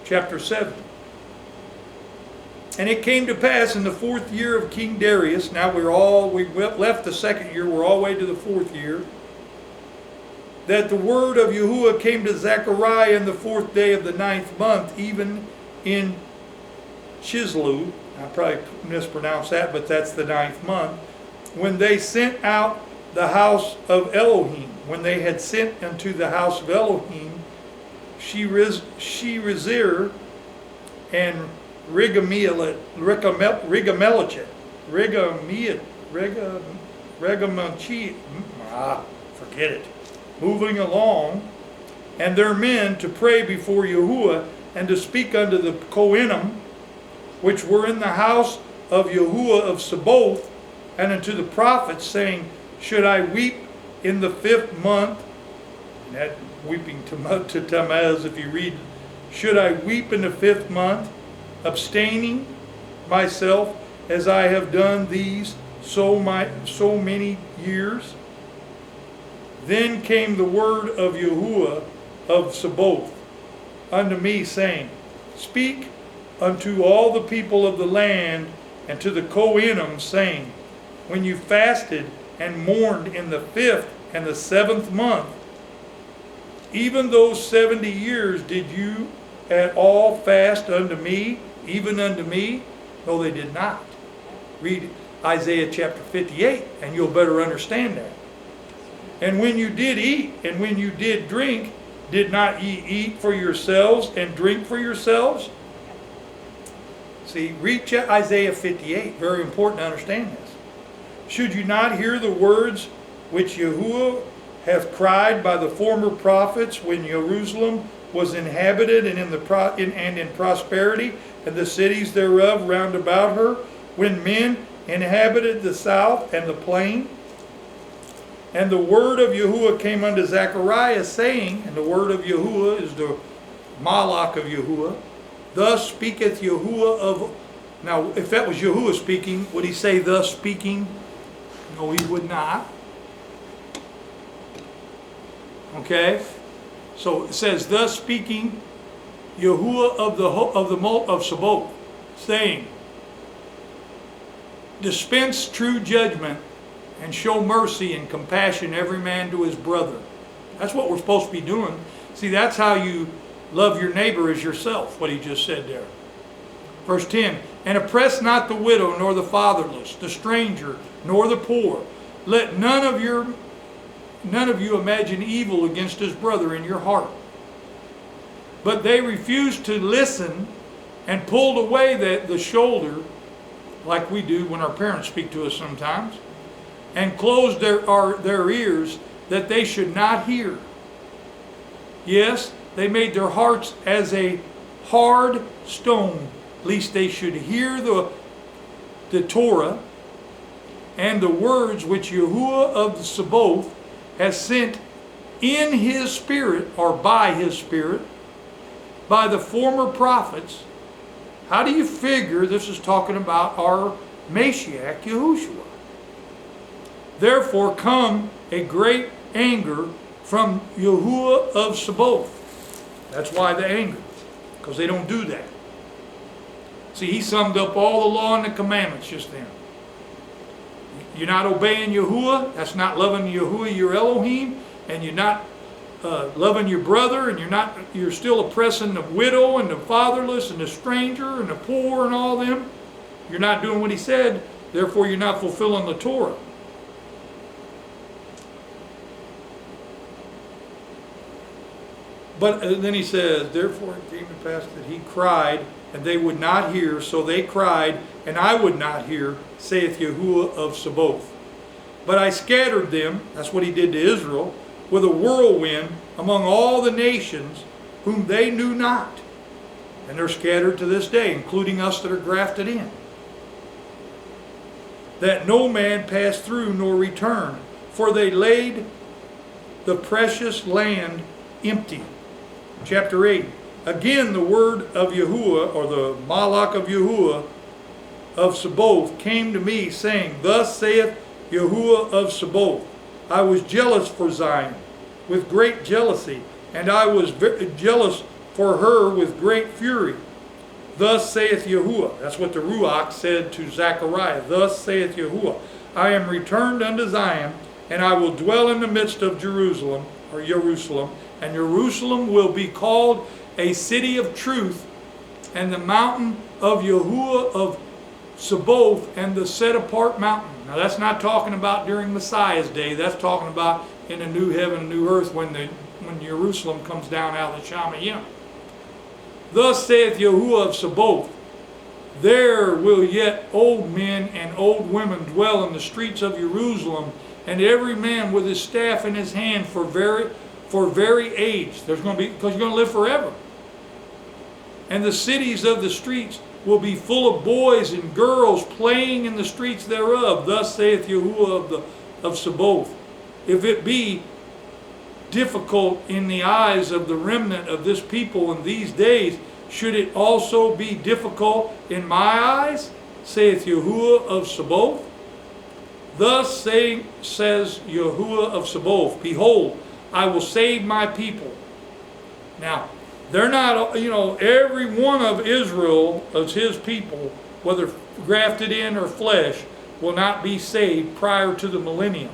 Chapter 7. And it came to pass in the 4th year of King Darius. Now we left the 2nd year, we're all the way to the 4th year. That the word of Yahuwah came to Zechariah in the 4th day of the 9th month, even in Chislu. I probably mispronounced that, but that's the 9th month. When they sent out the house of Elohim, when they had sent unto the house of Elohim, Sherezer and Rigamelech, forget it, moving along, and their men to pray before Yahuwah, and to speak unto the Kohanim, which were in the house of Yahuwah of Sabaoth, and unto the prophets, saying, should I weep in the 5th month? And that weeping to Tammuz, if you read, should I weep in the 5th month, abstaining myself as I have done these so many years? Then came the word of Yahuwah of Sabaoth unto me, saying, speak unto all the people of the land and to the Kohanim, saying, when you fasted and mourned in the 5th and the 7th month, even those 70 years did you at all fast unto me, even unto me? No, they did not. Read Isaiah chapter 58 and you'll better understand that. And when you did eat and when you did drink, did not ye eat for yourselves and drink for yourselves? See, read Isaiah 58. Very important to understand this. Should you not hear the words which Yahuwah hath cried by the former prophets when Jerusalem was inhabited and in prosperity, and the cities thereof round about her, when men inhabited the south and the plain? And the word of Yahuwah came unto Zechariah, saying, and the word of Yahuwah is the Malach of Yahuwah. Thus speaketh Yahuwah of... Now, if that was Yahuwah speaking, would he say, thus speaking? No, he would not. Okay? So it says, thus speaking Yahuwah of Sabaoth, saying, dispense true judgment and show mercy and compassion every man to his brother. That's what we're supposed to be doing. See, that's how you love your neighbor as yourself, what he just said there. Verse 10, and oppress not the widow, nor the fatherless, the stranger, nor the poor. Let none of you imagine evil against his brother in your heart. But they refused to listen and pulled away the shoulder, like we do when our parents speak to us sometimes, and closed their ears that they should not hear. Yes, they made their hearts as a hard stone, lest they should hear the Torah and the words which Yahuwah of the Sabaoth has sent in his spirit, or by his spirit, by the former prophets. How do you figure this is talking about our Mashiach, Yahushua? Therefore come a great anger from Yahuwah of Sabaoth. That's why the anger, because they don't do that. See, he summed up all the law and the commandments just then. You're not obeying Yahuwah, that's not loving Yahuwah your Elohim, and you're not loving your brother, and you're still oppressing the widow and the fatherless and the stranger and the poor and all them. You're not doing what he said, therefore you're not fulfilling the Torah. But then he says, therefore it came to pass that he cried, and they would not hear, so they cried, and I would not hear, saith Yahuwah of Sabaoth. But I scattered them, that's what he did to Israel, with a whirlwind among all the nations whom they knew not. And they're scattered to this day, including us that are grafted in. That no man pass through nor return, for they laid the precious land empty. Chapter 8. Again the word of Yahuwah, or the Malach of Yahuwah of Sabaoth, came to me, saying, thus saith Yahuwah of Sabaoth, I was jealous for Zion with great jealousy, and I was jealous for her with great fury. Thus saith Yahuwah. That's what the Ruach said to Zechariah. Thus saith Yahuwah, I am returned unto Zion, and I will dwell in the midst of Jerusalem, or Jerusalem, and Jerusalem will be called a city of truth, and the mountain of Yahuwah of Sabaoth, and the set apart mountain. Now that's not talking about during Messiah's day. That's talking about in the new heaven and new earth when Jerusalem comes down out of the Shamayim. Thus saith Yahuwah of Sabaoth, there will yet old men and old women dwell in the streets of Jerusalem, and every man with his staff in his hand for very age. There's going to be, because you're going to live forever. And the cities of the streets will be full of boys and girls playing in the streets thereof. Thus saith Yahuwah of Sabaoth. If it be difficult in the eyes of the remnant of this people in these days, should it also be difficult in my eyes, saith Yahuwah of Sabaoth? Thus says Yahuwah of Sabaoth, behold, I will save my people. Now, they're not, every one of Israel, as his people, whether grafted in or flesh, will not be saved prior to the millennium.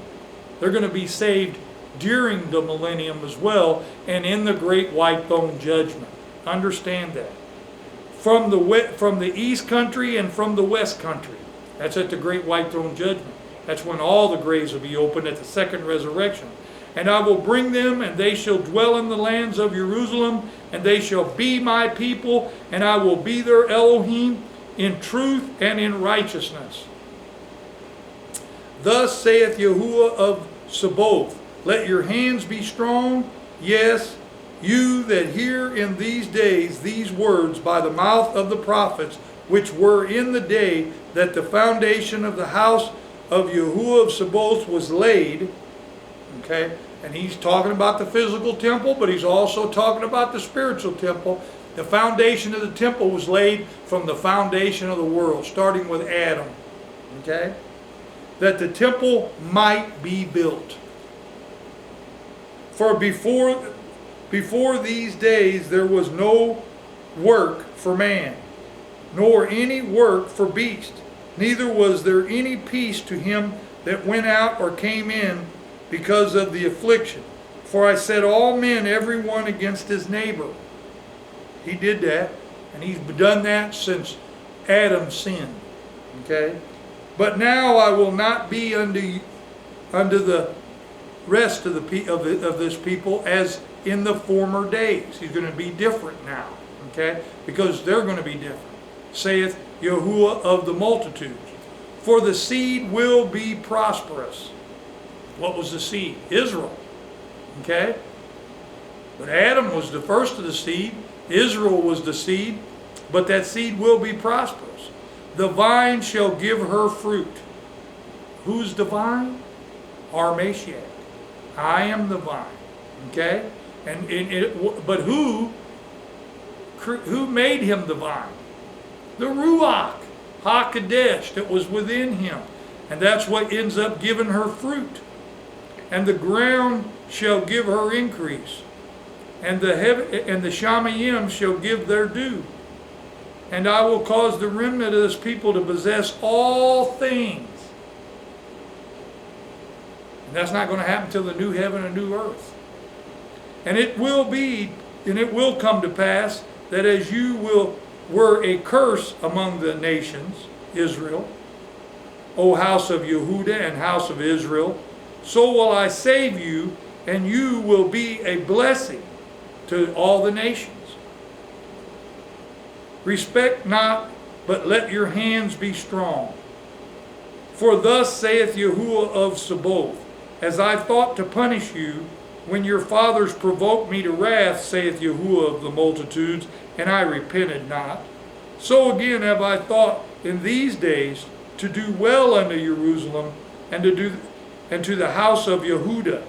They're going to be saved during the millennium as well, and in the great white throne judgment. Understand that. From the east country and from the west country. That's at the great white throne judgment. That's when all the graves will be opened at the second resurrection. And I will bring them, and they shall dwell in the lands of Jerusalem, and they shall be my people, and I will be their Elohim in truth and in righteousness. Thus saith Yahuwah of Sabaoth, let your hands be strong, yes, you that hear in these days these words by the mouth of the prophets, which were in the day that the foundation of the house of Yahuwah of Sabaoth was laid, Okay? And he's talking about the physical temple, but he's also talking about the spiritual temple. The foundation of the temple was laid from the foundation of the world, starting with Adam. Okay? That the temple might be built. For before these days there was no work for man, nor any work for beast. Neither was there any peace to him that went out or came in because of the affliction. For I set all men every one against his neighbor. He did that, and he's done that since Adam sinned. Okay? But now I will not be unto the rest of this people as in the former days. He's going to be different now. Okay? Because they're going to be different. Saith Yahuwah of the multitudes. For the seed will be prosperous. What was the seed? Israel. Okay? But Adam was the first of the seed. Israel was the seed. But that seed will be prosperous. The vine shall give her fruit. Who's the vine? Our Mashiach. I am the vine. Okay? But who made him the vine? The Ruach HaKodesh that was within him. And that's what ends up giving her fruit. And the ground shall give her increase. And the Shamayim shall give their due. And I will cause the remnant of this people to possess all things. And that's not going to happen until the new heaven and new earth. And it will come to pass that as you were a curse among the nations, Israel, O house of Yehudah and house of Israel, so will I save you, and you will be a blessing to all the nations. Respect not, but let your hands be strong. For thus saith Yahuwah of Sabaoth, as I thought to punish you, when your fathers provoked me to wrath, saith Yahuwah of the multitudes, and I repented not. So again have I thought in these days to do well unto Jerusalem, and to the house of Yehudah.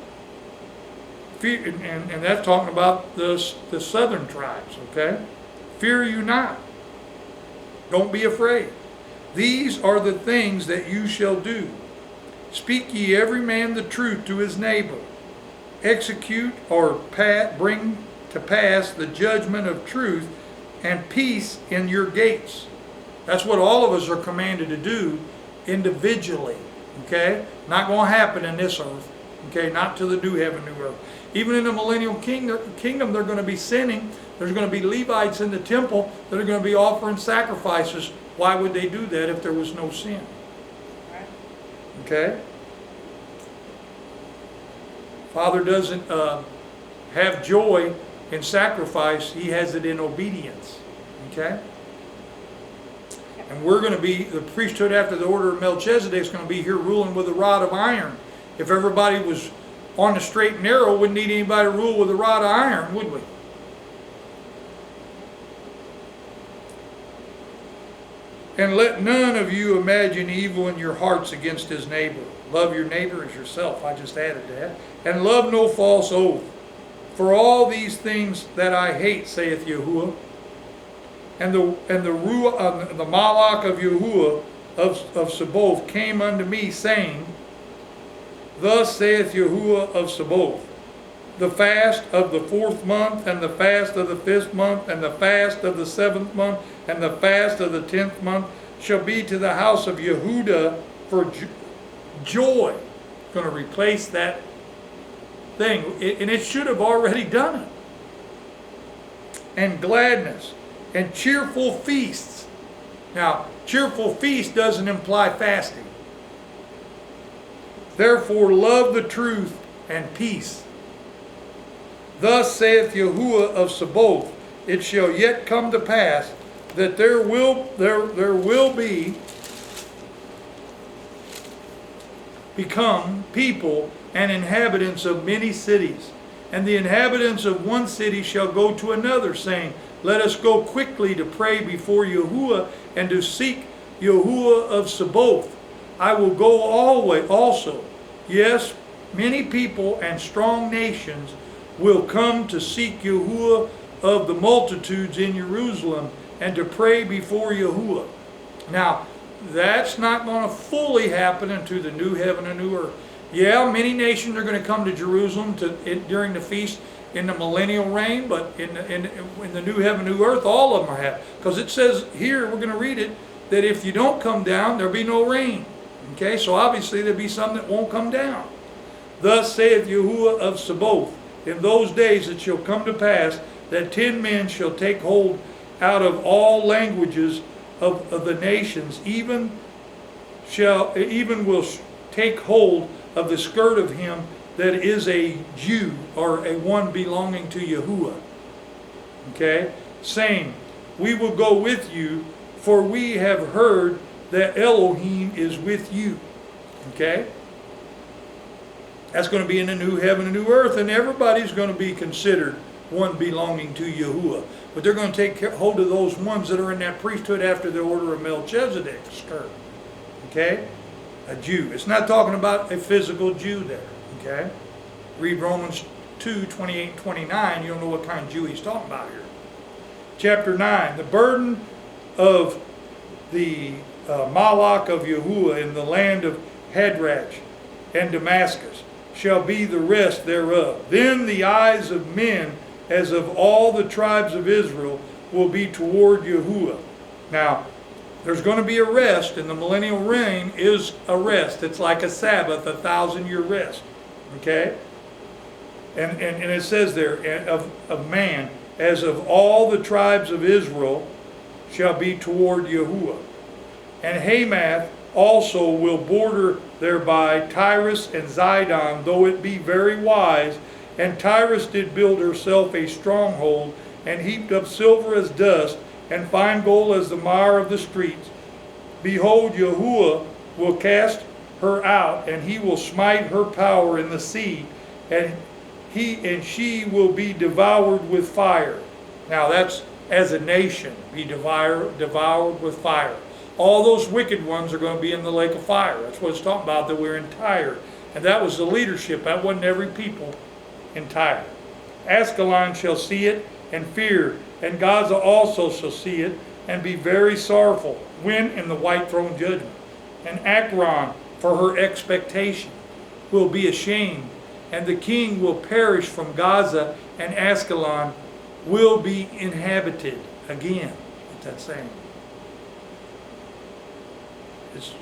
And that's talking about the southern tribes, okay? Fear you not. Don't be afraid. These are the things that you shall do. Speak ye every man the truth to his neighbor. Execute or bring to pass the judgment of truth and peace in your gates. That's what all of us are commanded to do individually. Okay? Not going to happen in this earth. Okay? Not to the new heaven, new earth. Even in the millennial kingdom, they're going to be sinning. There's going to be Levites in the temple that are going to be offering sacrifices. Why would they do that if there was no sin? Okay? Father doesn't have joy in sacrifice. He has it in obedience. Okay? And we're going to be, the priesthood after the order of Melchizedek is going to be here ruling with a rod of iron. If everybody was on the straight and narrow, we wouldn't need anybody to rule with a rod of iron, would we? And let none of you imagine evil in your hearts against his neighbor. Love your neighbor as yourself. I just added that. And love no false oath. For all these things that I hate, saith Yahuwah. And the Malach of Yahuwah of Sabaoth came unto me, saying, Thus saith Yahuwah of Sabaoth, the fast of the 4th month, and the fast of the 5th month, and the fast of the 7th month, and the fast of the 10th month shall be to the house of Yehudah for joy. Going to replace that thing, and it should have already done it. And gladness, and cheerful feasts. Now, cheerful feast doesn't imply fasting. Therefore, love the truth and peace. Thus saith Yahuwah of Sabaoth, it shall yet come to pass that there will become people and inhabitants of many cities. And the inhabitants of one city shall go to another, saying, Let us go quickly to pray before Yahuwah and to seek Yahuwah of Sabaoth. I will go always also. Yes, many people and strong nations will come to seek Yahuwah of the multitudes in Jerusalem and to pray before Yahuwah. Now, that's not going to fully happen until the new heaven and new earth. Yeah, many nations are going to come to Jerusalem during the feast in the millennial reign, but in the new heaven, new earth, all of them are happy. Because it says here, we're going to read it, that if you don't come down, there'll be no rain. Okay, so obviously there'll be some that won't come down. Thus saith Yahuwah of Sabaoth, in those days it shall come to pass that 10 men shall take hold out of all languages of the nations, even will take hold of the skirt of him that is a Jew, or a one belonging to Yahuwah. Okay? Saying, we will go with you, for we have heard that Elohim is with you. Okay? That's going to be in the new heaven and new earth, and everybody's going to be considered one belonging to Yahuwah. But they're going to take hold of those ones that are in that priesthood after the order of Melchizedek skirt. Okay? A Jew. It's not talking about a physical Jew there. Okay? Read Romans 2, 28 and 29. You don't know what kind of Jew he's talking about here. Chapter 9. The burden of the Malach of Yahuwah in the land of Hadrach and Damascus shall be the rest thereof. Then the eyes of men, as of all the tribes of Israel, will be toward Yahuwah. Now, there's going to be a rest, and the millennial reign is a rest. It's like a Sabbath, 1,000-year rest. Okay? And it says there, of man, as of all the tribes of Israel, shall be toward Yahuwah. And Hamath also will border thereby Tyrus and Zidon, though it be very wise. And Tyrus did build herself a stronghold, and heaped up silver as dust, and fine gold as the mire of the streets. Behold, Yahuwah will cast her out, and he will smite her power in the sea, and she will be devoured with fire. Now that's as a nation, be devoured with fire. All those wicked ones are going to be in the lake of fire. That's what it's talking about, that we're in Tyre. And that was the leadership. That wasn't every people in Tyre. Ascalon shall see it and fear, and Gaza also shall see it and be very sorrowful, when in the white throne judgment. And Akron, for her expectation, will be ashamed, and the king will perish from Gaza, and Ascalon will be inhabited again. What's that saying? It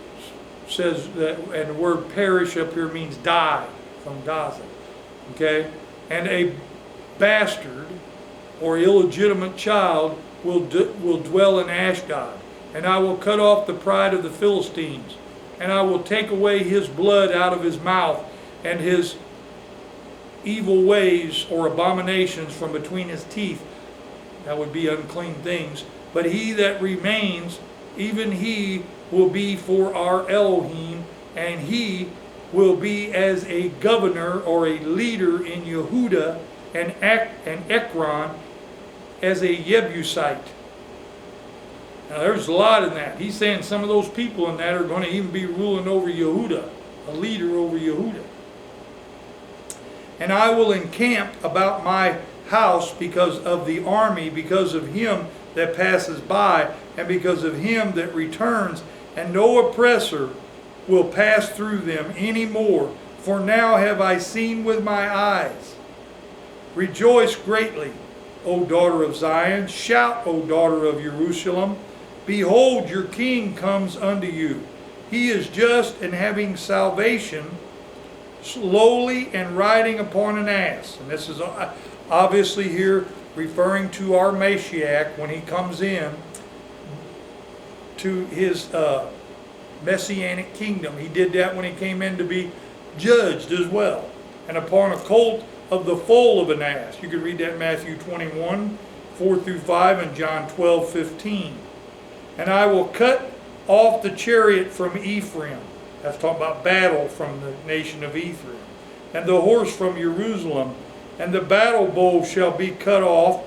says that, and the word perish up here means die from Gaza. Okay? And a bastard or illegitimate child will dwell in Ashdod. And I will cut off the pride of the Philistines. And I will take away his blood out of his mouth, and his evil ways or abominations from between his teeth. That would be unclean things. But he that remains, even he will be for our Elohim, and he will be as a governor or a leader in Yehuda, and Ekron as a Jebusite. Now there's a lot in that. He's saying some of those people in that are going to even be ruling over Yehuda, a leader over Yehuda. And I will encamp about my house because of the army, because of him that passes by, and because of him that returns, and no oppressor will pass through them any more. For now have I seen with my eyes. Rejoice greatly, O daughter of Zion. Shout, O daughter of Jerusalem. Behold, your king comes unto you. He is just and having salvation, slowly and riding upon an ass. And this is obviously here referring to our Mashiach when he comes in to his messianic kingdom. He did that when he came in to be judged as well. And upon a colt of the foal of an ass. You can read that in Matthew 21, 4 through 5, and John 12, 15. And I will cut off the chariot from Ephraim. That's talking about battle from the nation of Ephraim. And the horse from Jerusalem. And the battle bow shall be cut off.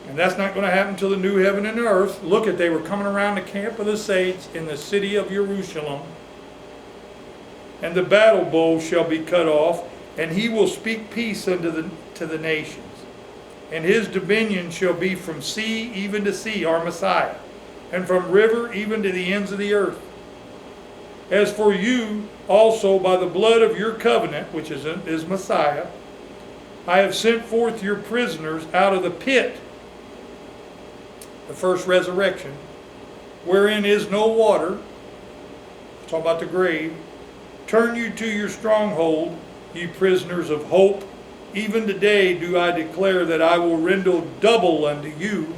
And that's not going to happen until the new heaven and earth. Look at, they were coming around the camp of the saints in the city of Jerusalem. and the battle bow shall be cut off, and he will speak peace to the nations. And his dominion shall be from sea even to sea, our Messiah, and from river even to the ends of the earth. As for you also, by the blood of your covenant, which is Messiah, I have sent forth your prisoners out of the pit, the first resurrection, wherein is no water. Talk about the grave. Turn you to your stronghold, ye prisoners of hope. Even today do I declare that I will render double unto you,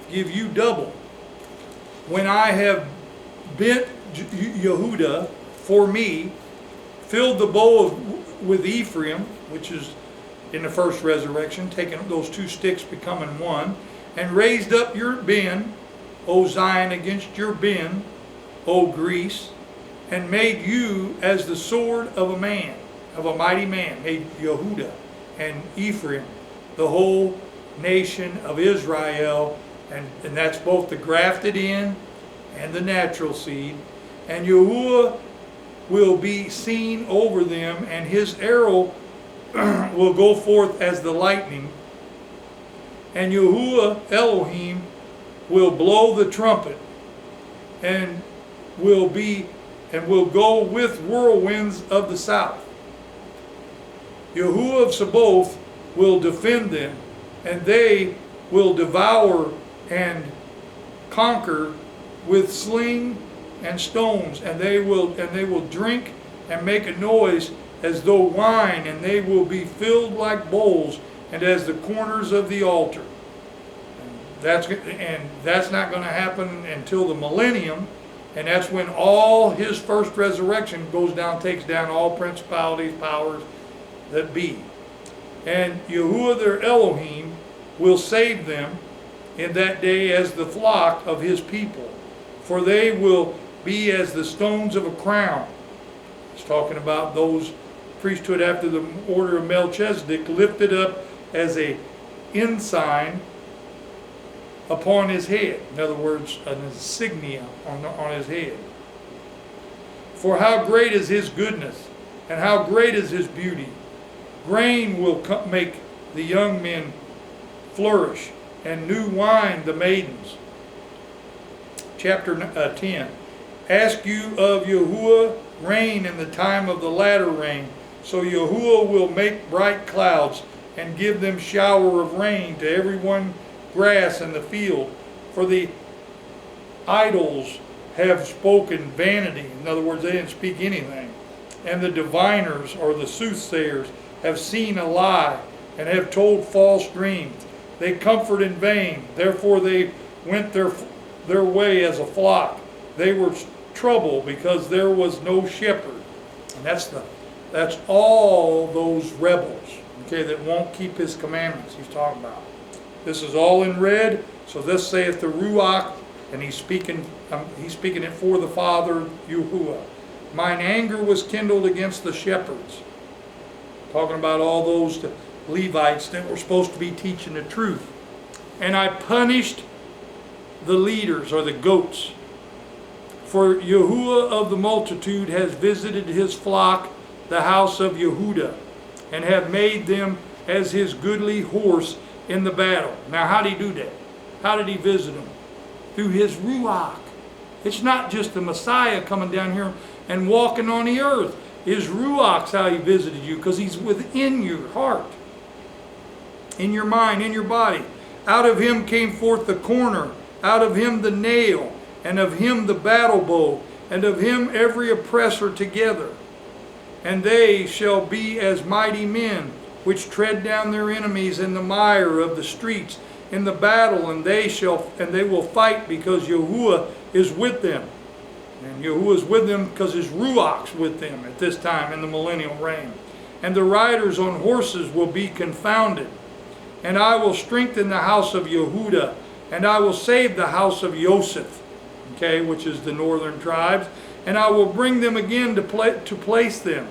give you double. When I have bent Yehuda for me, filled the bow with Ephraim, which is in the first resurrection, taking those two sticks becoming one, and raised up your Ben, O Zion, against your Ben, O Greece, and made you as the sword of a man, of a mighty man, made Yehuda and Ephraim, the whole nation of Israel, and that's both the grafted in and the natural seed. And Yahuwah will be seen over them, and his arrow will go forth as the lightning. And Yahuwah Elohim will blow the trumpet, and will go with whirlwinds of the south. Yahuwah of Sabaoth will defend them, and they will devour and conquer with sling and stones, and they will drink and make a noise as though wine, and they will be filled like bowls, and as the corners of the altar. And that's not going to happen until the millennium, and that's when all his first resurrection goes down, takes down all principalities, powers that be. And Yahuwah their Elohim will save them in that day as the flock of his people, for they will be as the stones of a crown. It's talking about those priesthood after the order of Melchizedek, lifted up as a ensign upon his head. In other words, an insignia on his head. For how great is his goodness, and how great is his beauty. Grain will make the young men flourish, and new wine the maidens. Chapter 10. Ask you of Yahuwah rain in the time of the latter rain. So Yahuwah will make bright clouds, and give them shower of rain to everyone grass in the field. For the idols have spoken vanity. In other words, they didn't speak anything. And the diviners, or the soothsayers, have seen a lie, and have told false dreams. They comfort in vain. Therefore they went their way as a flock. They were troubled because there was no shepherd. And that's all those rebels, okay, that won't keep his commandments he's talking about. This is all in red. So this saith the Ruach, and he's speaking it for the Father, Yahuwah. Mine anger was kindled against the shepherds. Talking about all those Levites that were supposed to be teaching the truth. And I punished the leaders, or the goats. For Yahuwah of the multitude has visited his flock, the house of Yehuda, and have made them as his goodly horse in the battle. Now how did he do that? How did he visit them? Through his Ruach. It's not just the Messiah coming down here and walking on the earth. His Ruach's how he visited you, because he's within your heart, in your mind, in your body. Out of him came forth the corner, out of him the nail, and of him the battle bow, and of him every oppressor together. And they shall be as mighty men, which tread down their enemies in the mire of the streets in the battle, and they will fight, because Yahuwah is with them. And Yahuwah is with them because his Ruach's with them at this time in the millennial reign. And the riders on horses will be confounded. And I will strengthen the house of Yehuda, and I will save the house of Joseph, okay, which is the northern tribes, and I will bring them again to place them.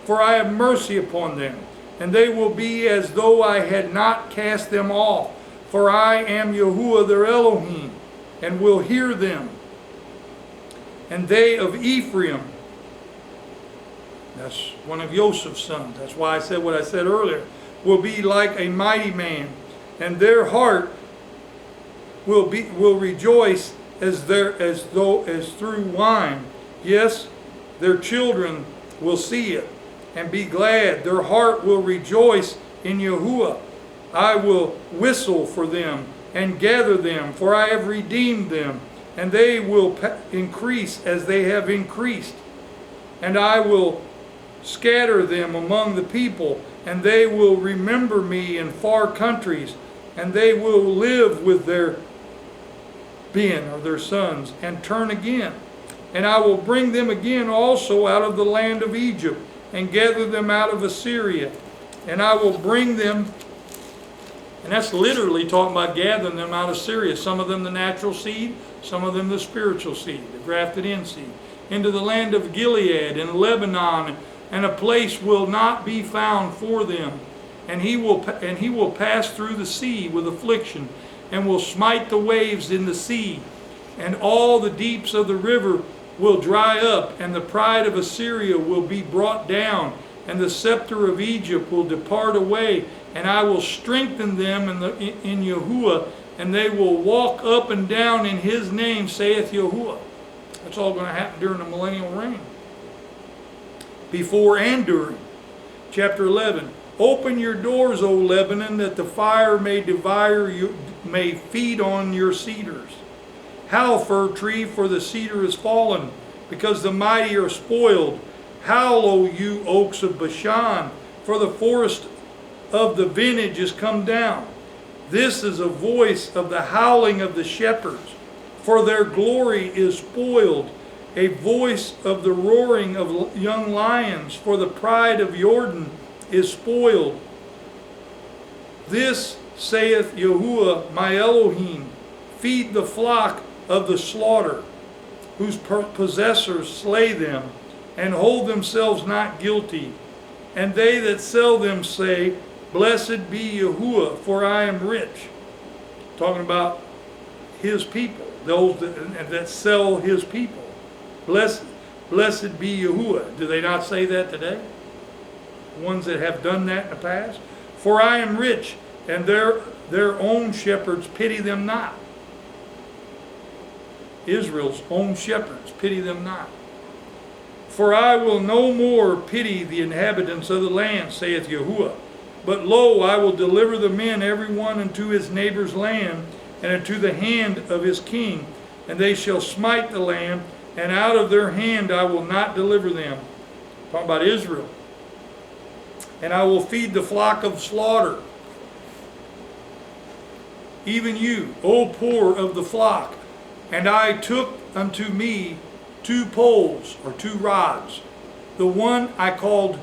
For I have mercy upon them, and they will be as though I had not cast them off. For I am Yahuwah their Elohim, and will hear them. And they of Ephraim That's one of Joseph's sons. That's why I said what I said earlier. Will be like a mighty man, and their heart will rejoice as through wine. Yes, their children will see it and be glad. Their heart will rejoice in Yahuwah. I will whistle for them and gather them, for I have redeemed them, and they will increase as they have increased. And I will scatter them among the people, and they will remember me in far countries, and they will live with their Ben, or their sons, and turn again. And I will bring them again also out of the land of Egypt, and gather them out of Assyria. And I will bring them, and that's literally talking about gathering them out of Syria. Some of them the natural seed, some of them the spiritual seed, the grafted in seed, into the land of Gilead and Lebanon, and a place will not be found for them. And he will pass through the sea with affliction, and will smite the waves in the sea, and all the deeps of the river will dry up, and the pride of Assyria will be brought down, and the scepter of Egypt will depart away, and I will strengthen them in Yahuwah, and they will walk up and down in his name, saith Yahuwah. That's all going to happen during the millennial reign. Before and during. Chapter 11. Open your doors, O Lebanon, that the fire may devour you, may feed on your cedars. Howl, fir tree, for the cedar is fallen, because the mighty are spoiled. Howl, O you oaks of Bashan, for the forest of the vintage is come down. This is a voice of the howling of the shepherds, for their glory is spoiled. A voice of the roaring of young lions, for the pride of Jordan is spoiled. This saith Yahuwah my Elohim, feed the flock of the slaughter, whose possessors slay them, and hold themselves not guilty. And they that sell them say, Blessed be Yahuwah, for I am rich. Talking about his people, those that sell his people. Blessed be Yahuwah. Do they not say that today? Ones that have done that in the past? For I am rich, and their own shepherds pity them not. Israel's own shepherds pity them not. For I will no more pity the inhabitants of the land, saith Yahuwah. But lo, I will deliver the men every one unto his neighbor's land, and into the hand of his king. And they shall smite the land, and out of their hand I will not deliver them. Talking about Israel. And I will feed the flock of slaughter. Even you, O poor of the flock. And I took unto me 2 poles, or 2 rods. The one I called,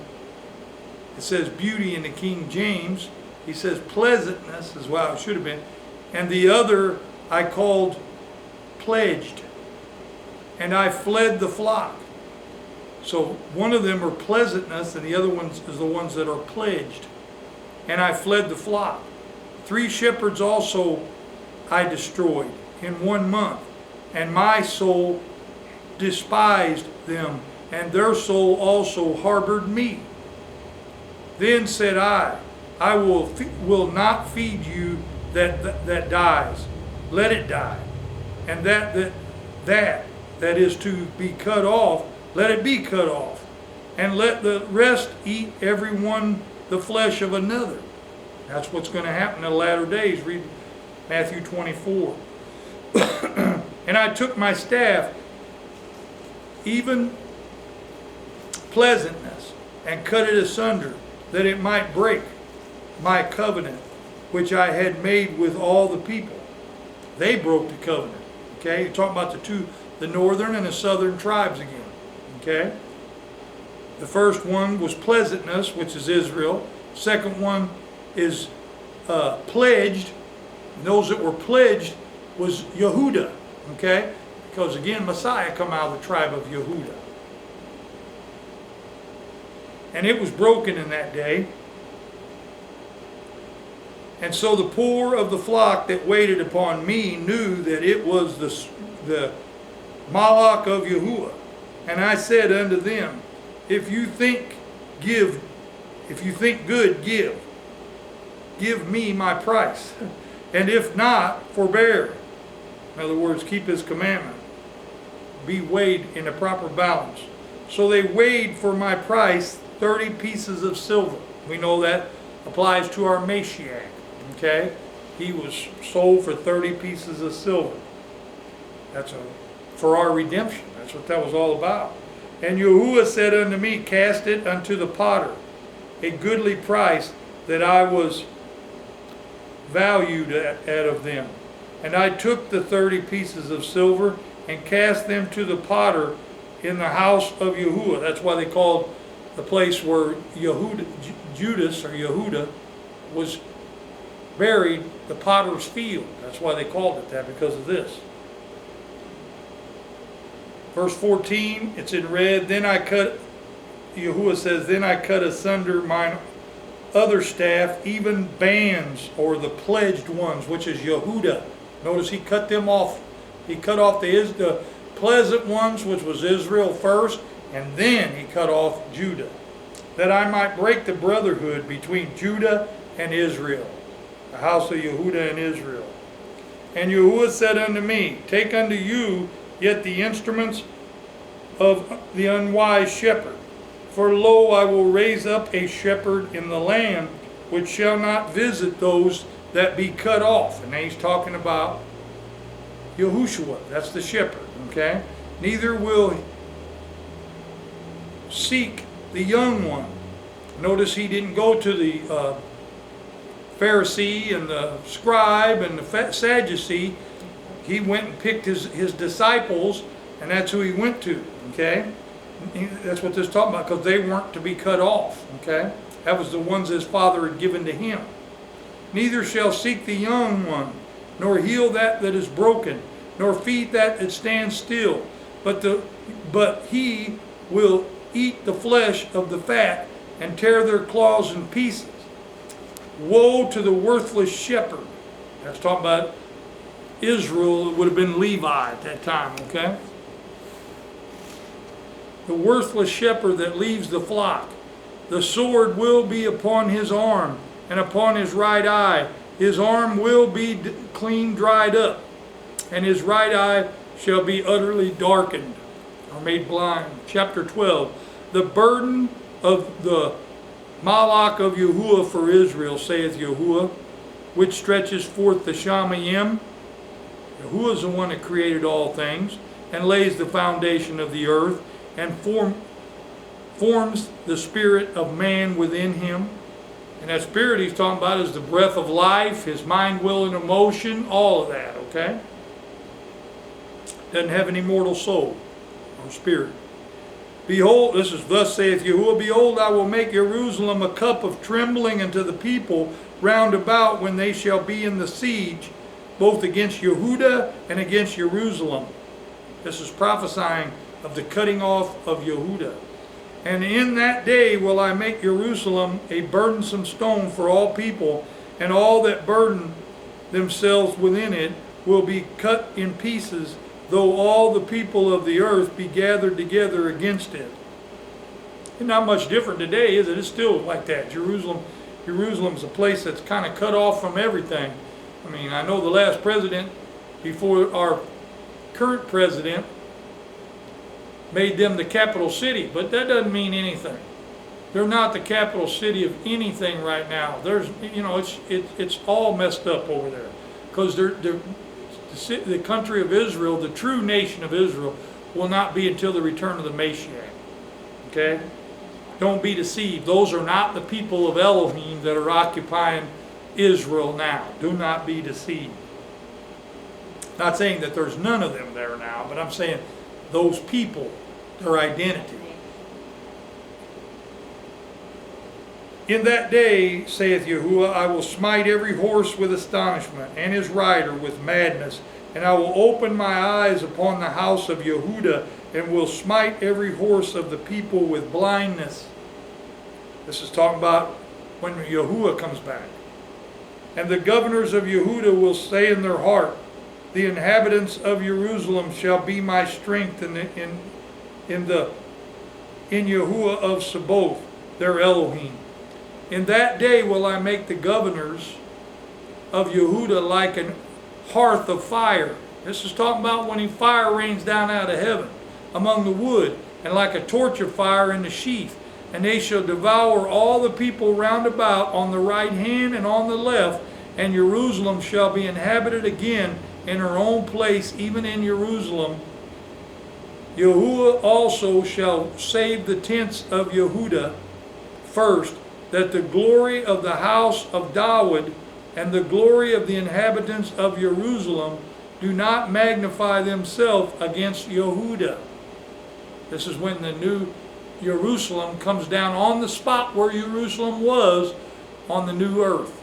it says beauty in the King James. He says pleasantness is what it should have been. And the other I called pledged. And I fled the flock. So one of them are pleasantness, and the other one is the ones that are pledged. And I fled the flock. 3 shepherds also I destroyed in 1 month. And my soul despised them, and their soul also harbored me. Then said I will not feed you that dies. Let it die. And that is to be cut off, let it be cut off. And let the rest eat every one the flesh of another. That's what's going to happen in the latter days. Read Matthew 24. And I took my staff, even pleasantness, and cut it asunder, that it might break my covenant, which I had made with all the people. They broke the covenant. Okay, you're talking about the northern and the southern tribes again. Okay, the first one was pleasantness, which is Israel. Second one is pledged. And those that were pledged was Yehuda. Okay, because again, Messiah come out of the tribe of Yehuda. And it was broken in that day. And so the poor of the flock that waited upon me knew that it was the Malach of Yahuwah. And I said unto them, If you think good, give. Give me my price. And if not, forbear. In other words, keep his commandment. Be weighed in a proper balance. So they weighed for my price 30 pieces of silver. We know that applies to our Mashiach. Okay? He was sold for 30 pieces of silver. For our redemption. That's what that was all about. And Yahuwah said unto me, cast it unto the potter, a goodly price that I was valued at of them. And I took the 30 pieces of silver and cast them to the potter in the house of Yahuwah. That's why they called the place where Yehuda was buried the potter's field. That's why they called it that, because of this. Verse 14, it's in red. Yahuwah says, then I cut asunder mine other staff, even bands, or the pledged ones, which is Yehuda. Notice he cut them off. He cut off the pleasant ones, which was Israel first, and then he cut off Judah, that I might break the brotherhood between Judah and Israel, the house of Yehuda and Israel. And Yahuwah said unto me, take unto you yet the instruments of the unwise shepherd. For lo, I will raise up a shepherd in the land, which shall not visit those that be cut off. And he's talking about Yahushua. That's the shepherd. Okay? Neither will seek the young one. Notice he didn't go to the Pharisee and the scribe and the Sadducee. He went and picked his disciples, and that's who he went to. Okay? That's what this is talking about, because they weren't to be cut off. Okay? That was the ones his father had given to him. Neither shall seek the young one, nor heal that is broken, nor feed that stands still. But he will eat the flesh of the fat and tear their claws in pieces. Woe to the worthless shepherd. That's talking about Israel. It would have been Levi at that time. Okay? The worthless shepherd that leaves the flock. The sword will be upon his arm and upon his right eye. His arm will be clean dried up, and his right eye shall be utterly darkened, or made blind. Chapter 12. The burden of the Malach of Yahuwah for Israel, saith Yahuwah, which stretches forth the Shamayim. Yahuwah is the one that created all things, and lays the foundation of the earth, and forms the spirit of man within him. And that spirit he's talking about is the breath of life, his mind, will, and emotion, all of that, okay? Doesn't have an immortal soul or spirit. Behold, this is thus saith Yahuwah, behold, I will make Jerusalem a cup of trembling unto the people round about when they shall be in the siege, both against Yehuda and against Jerusalem. This is prophesying of the cutting off of Yehuda. And in that day will I make Jerusalem a burdensome stone for all people, and all that burden themselves within it will be cut in pieces, though all the people of the earth be gathered together against it. It's not much different today, is it? It's still like that. Jerusalem's a place that's kind of cut off from everything. I mean, I know the last president before our current president made them the capital city, but that doesn't mean anything. They're not the capital city of anything right now. It's all messed up over there, because the country of Israel, the true nation of Israel, will not be until the return of the Mashiach. Okay? Don't be deceived. Those are not the people of Elohim that are occupying Israel now. Do not be deceived. Not saying that there's none of them there now, but I'm saying those people, their identity. In that day, saith Yahuwah, I will smite every horse with astonishment, and his rider with madness, and I will open my eyes upon the house of Yehuda, and will smite every horse of the people with blindness. This is talking about when Yahuwah comes back. And the governors of Yehuda will say in their heart, the inhabitants of Jerusalem shall be my strength in the in Yahuwah of Sabaoth, their Elohim. In that day will I make the governors of Yehuda like an hearth of fire. This is talking about when fire rains down out of heaven among the wood, and like a torch of fire in the sheath. And they shall devour all the people round about on the right hand and on the left, and Jerusalem shall be inhabited again in her own place, even in Jerusalem. Yahuwah also shall save the tents of Yehuda first, that the glory of the house of David and the glory of the inhabitants of Jerusalem do not magnify themselves against Yehuda. This is when the new Jerusalem comes down on the spot where Jerusalem was on the new earth.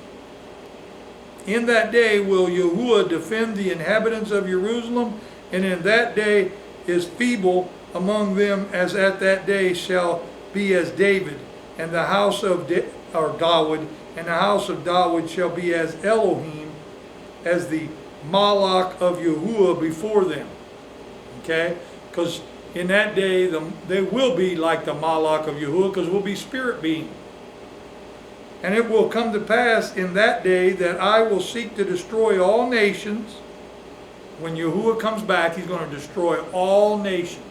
In that day will Yahuwah defend the inhabitants of Jerusalem, and in that day is feeble among them as at that day shall be as David, and the house of David, and the house of David shall be as Elohim, as the Malach of Yahuwah before them. Okay? Because in that day they will be like the Malach of Yahuwah, because we'll be spirit beings. And it will come to pass in that day that I will seek to destroy all nations. When Yahuwah comes back, he's going to destroy all nations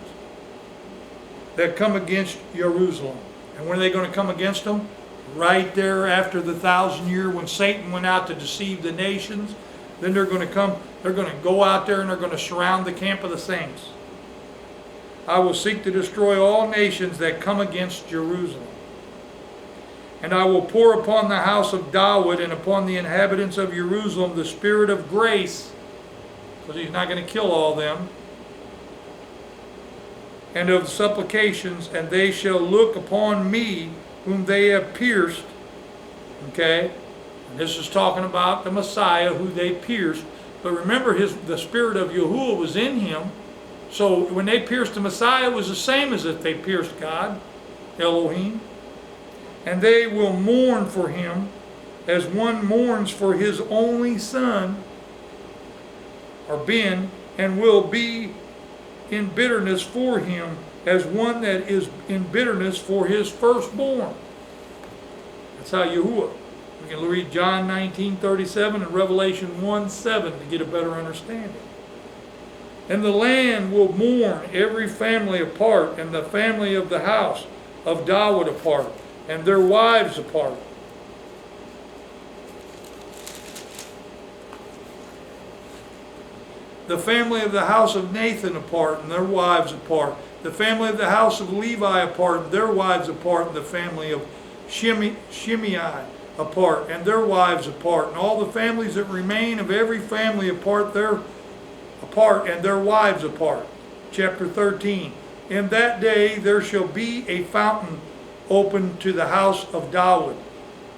that come against Jerusalem. And when are they going to come against them? Right there after the 1,000 year, when Satan went out to deceive the nations. Then they're going to come, they're going to go out there and they're going to surround the camp of the saints. I will seek to destroy all nations that come against Jerusalem. And I will pour upon the house of David and upon the inhabitants of Jerusalem the spirit of grace, because he's not going to kill all them, and of supplications, and they shall look upon me whom they have pierced. Okay? And this is talking about the Messiah who they pierced. But remember, the spirit of Yahuwah was in him. So when they pierced the Messiah, it was the same as if they pierced God, Elohim. And they will mourn for him as one mourns for his only son, or Ben, and will be in bitterness for him as one that is in bitterness for his firstborn. That's how Yahuwah. We can read John 19:37 and Revelation 1:7 to get a better understanding. And the land will mourn every family apart, and the family of the house of David apart, and their wives apart. The family of the house of Nathan apart, and their wives apart. The family of the house of Levi apart, and their wives apart. And the family of Shimei apart, and their wives apart. And all the families that remain of every family apart, and their wives apart. Chapter 13. In that day there shall be a fountain open to the house of David,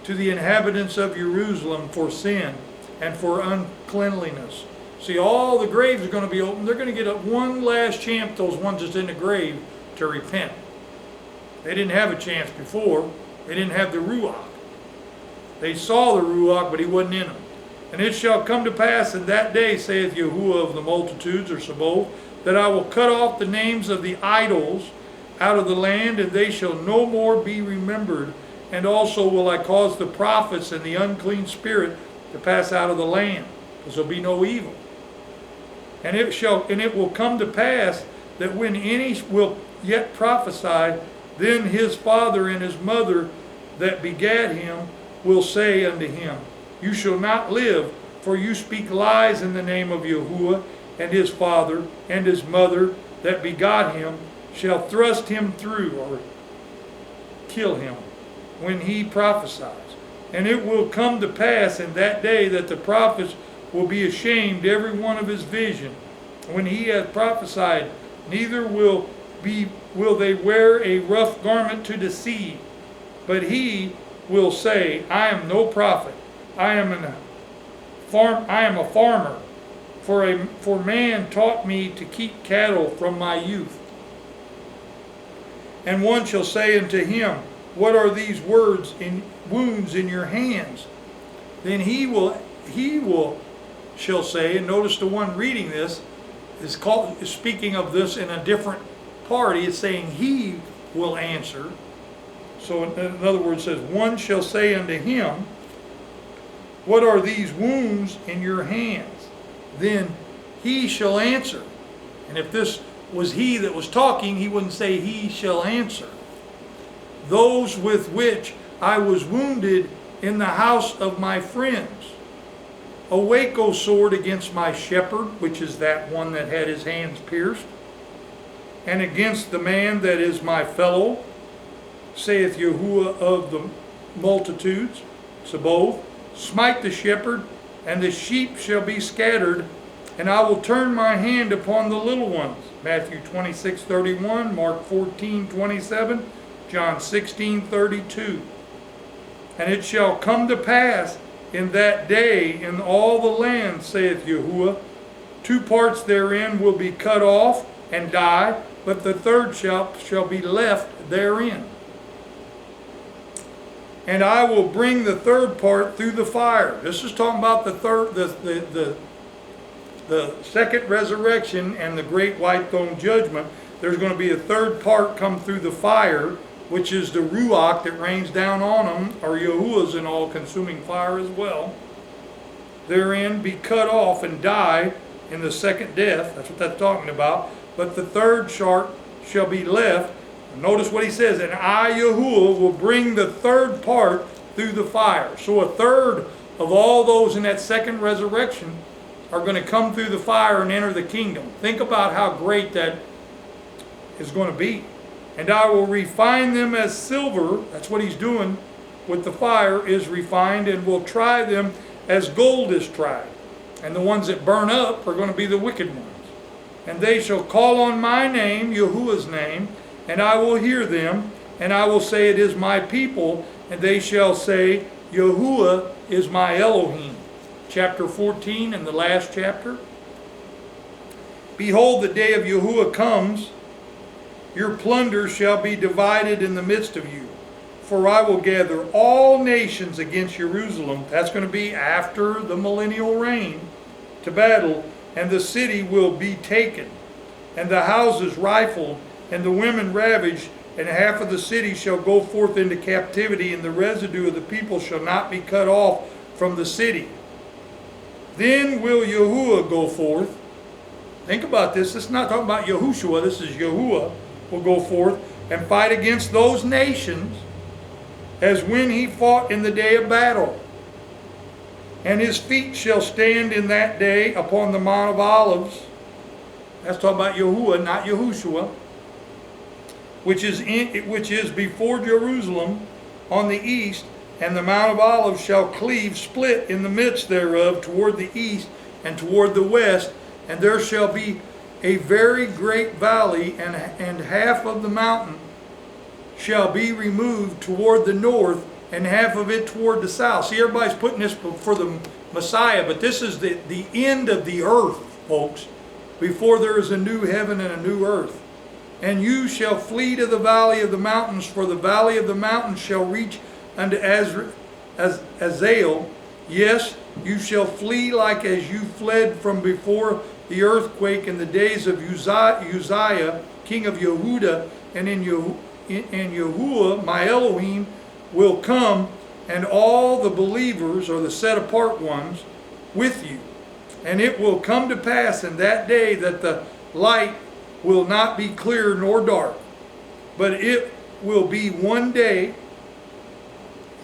to the inhabitants of Jerusalem for sin and for uncleanliness. See, all the graves are going to be open. They're going to get one last chance, those ones that's in the grave, to repent. They didn't have a chance before. They didn't have the Ruach. They saw the Ruach, but he wasn't in them. And it shall come to pass in that day, saith Yahuwah of the multitudes, or Sabaoth, that I will cut off the names of the idols out of the land, and they shall no more be remembered. And also will I cause the prophets and the unclean spirit to pass out of the land, because there will be no evil. And it will come to pass that when any will yet prophesy, then his father and his mother that begat him will say unto him, You shall not live, for you speak lies in the name of Yahuwah, and his father and his mother that begot him shall thrust him through, or kill him, when he prophesies. And it will come to pass in that day that the prophets will be ashamed every one of his vision when he hath prophesied, neither will they wear a rough garment to deceive, but he will say, I am no prophet, I am a farmer, for man taught me to keep cattle from my youth. And one shall say unto him, What are these wounds in your hands? Then he shall say, and notice the one reading this is speaking of this in a different party. It's saying he will answer. So in other words, it says, one shall say unto him, what are these wounds in your hands? Then he shall answer. And if this was he that was talking, he wouldn't say he shall answer. Those with which I was wounded in the house of my friends. Awake, O sword, against my shepherd, which is that one that had his hands pierced, and against the man that is my fellow, saith Yahuwah of the multitudes, Sabaoth. Smite the shepherd, and the sheep shall be scattered, and I will turn my hand upon the little ones. Matthew 26:31, Mark 14:27, John 16:32. And it shall come to pass in that day in all the land, saith Yahuwah, 2 parts therein will be cut off and die, but the third shall be left therein. And I will bring the third part through the fire. This is talking about the second resurrection and the great white throne judgment. There's going to be a third part come through the fire, which is the Ruach that rains down on them, or Yahuwah's an all-consuming fire as well. Therein be cut off and die in the second death. That's what that's talking about. But the third shall be left. Notice what he says, and I, Yahuwah, will bring the third part through the fire. So a third of all those in that second resurrection are going to come through the fire and enter the kingdom. Think about how great that is going to be. And I will refine them as silver. That's what he's doing with the fire, is refined, and will try them as gold is tried. And the ones that burn up are going to be the wicked ones. And they shall call on my name, Yahuwah's name, and I will hear them, and I will say, it is my people, and they shall say, Yahuwah is my Elohim. Chapter 14 in the last chapter. Behold, the day of Yahuwah comes, your plunder shall be divided in the midst of you. For I will gather all nations against Jerusalem. That's going to be after the millennial reign, to battle, and the city will be taken, and the houses rifled, and the women ravaged, and half of the city shall go forth into captivity, and the residue of the people shall not be cut off from the city. Then will Yahuwah go forth. Think about this. This is not talking about Yahushua. This is Yahuwah will go forth and fight against those nations as when he fought in the day of battle. And his feet shall stand in that day upon the Mount of Olives. That's talking about Yahuwah, not Yahushua. Which is before Jerusalem on the east, and the Mount of Olives shall cleave, split in the midst thereof, toward the east and toward the west, and there shall be a very great valley, and half of the mountain shall be removed toward the north, and half of it toward the south. See, everybody's putting this for the Messiah, but this is the end of the earth, folks, before there is a new heaven and a new earth. And you shall flee to the valley of the mountains, for the valley of the mountains shall reach unto Azael. Yes, you shall flee like as you fled from before the earthquake in the days of Uzziah, king of Yehuda, and in Yahuwah, my Elohim, will come, and all the believers, or the set apart ones, with you. And it will come to pass in that day that the light will not be clear nor dark, but it will be one day.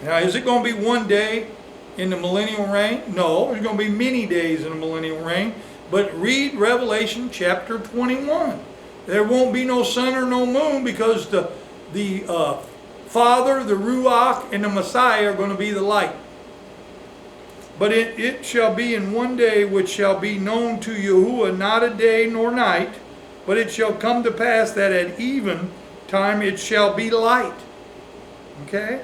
Now, is it going to be one day in the millennial reign? No, there's going to be many days in the millennial reign. But read Revelation chapter 21. There won't be no sun or no moon, because the Father, the Ruach, and the Messiah are going to be the light. But it shall be in one day which shall be known to Yahuwah, not a day nor night, but it shall come to pass that at even time it shall be light. Okay?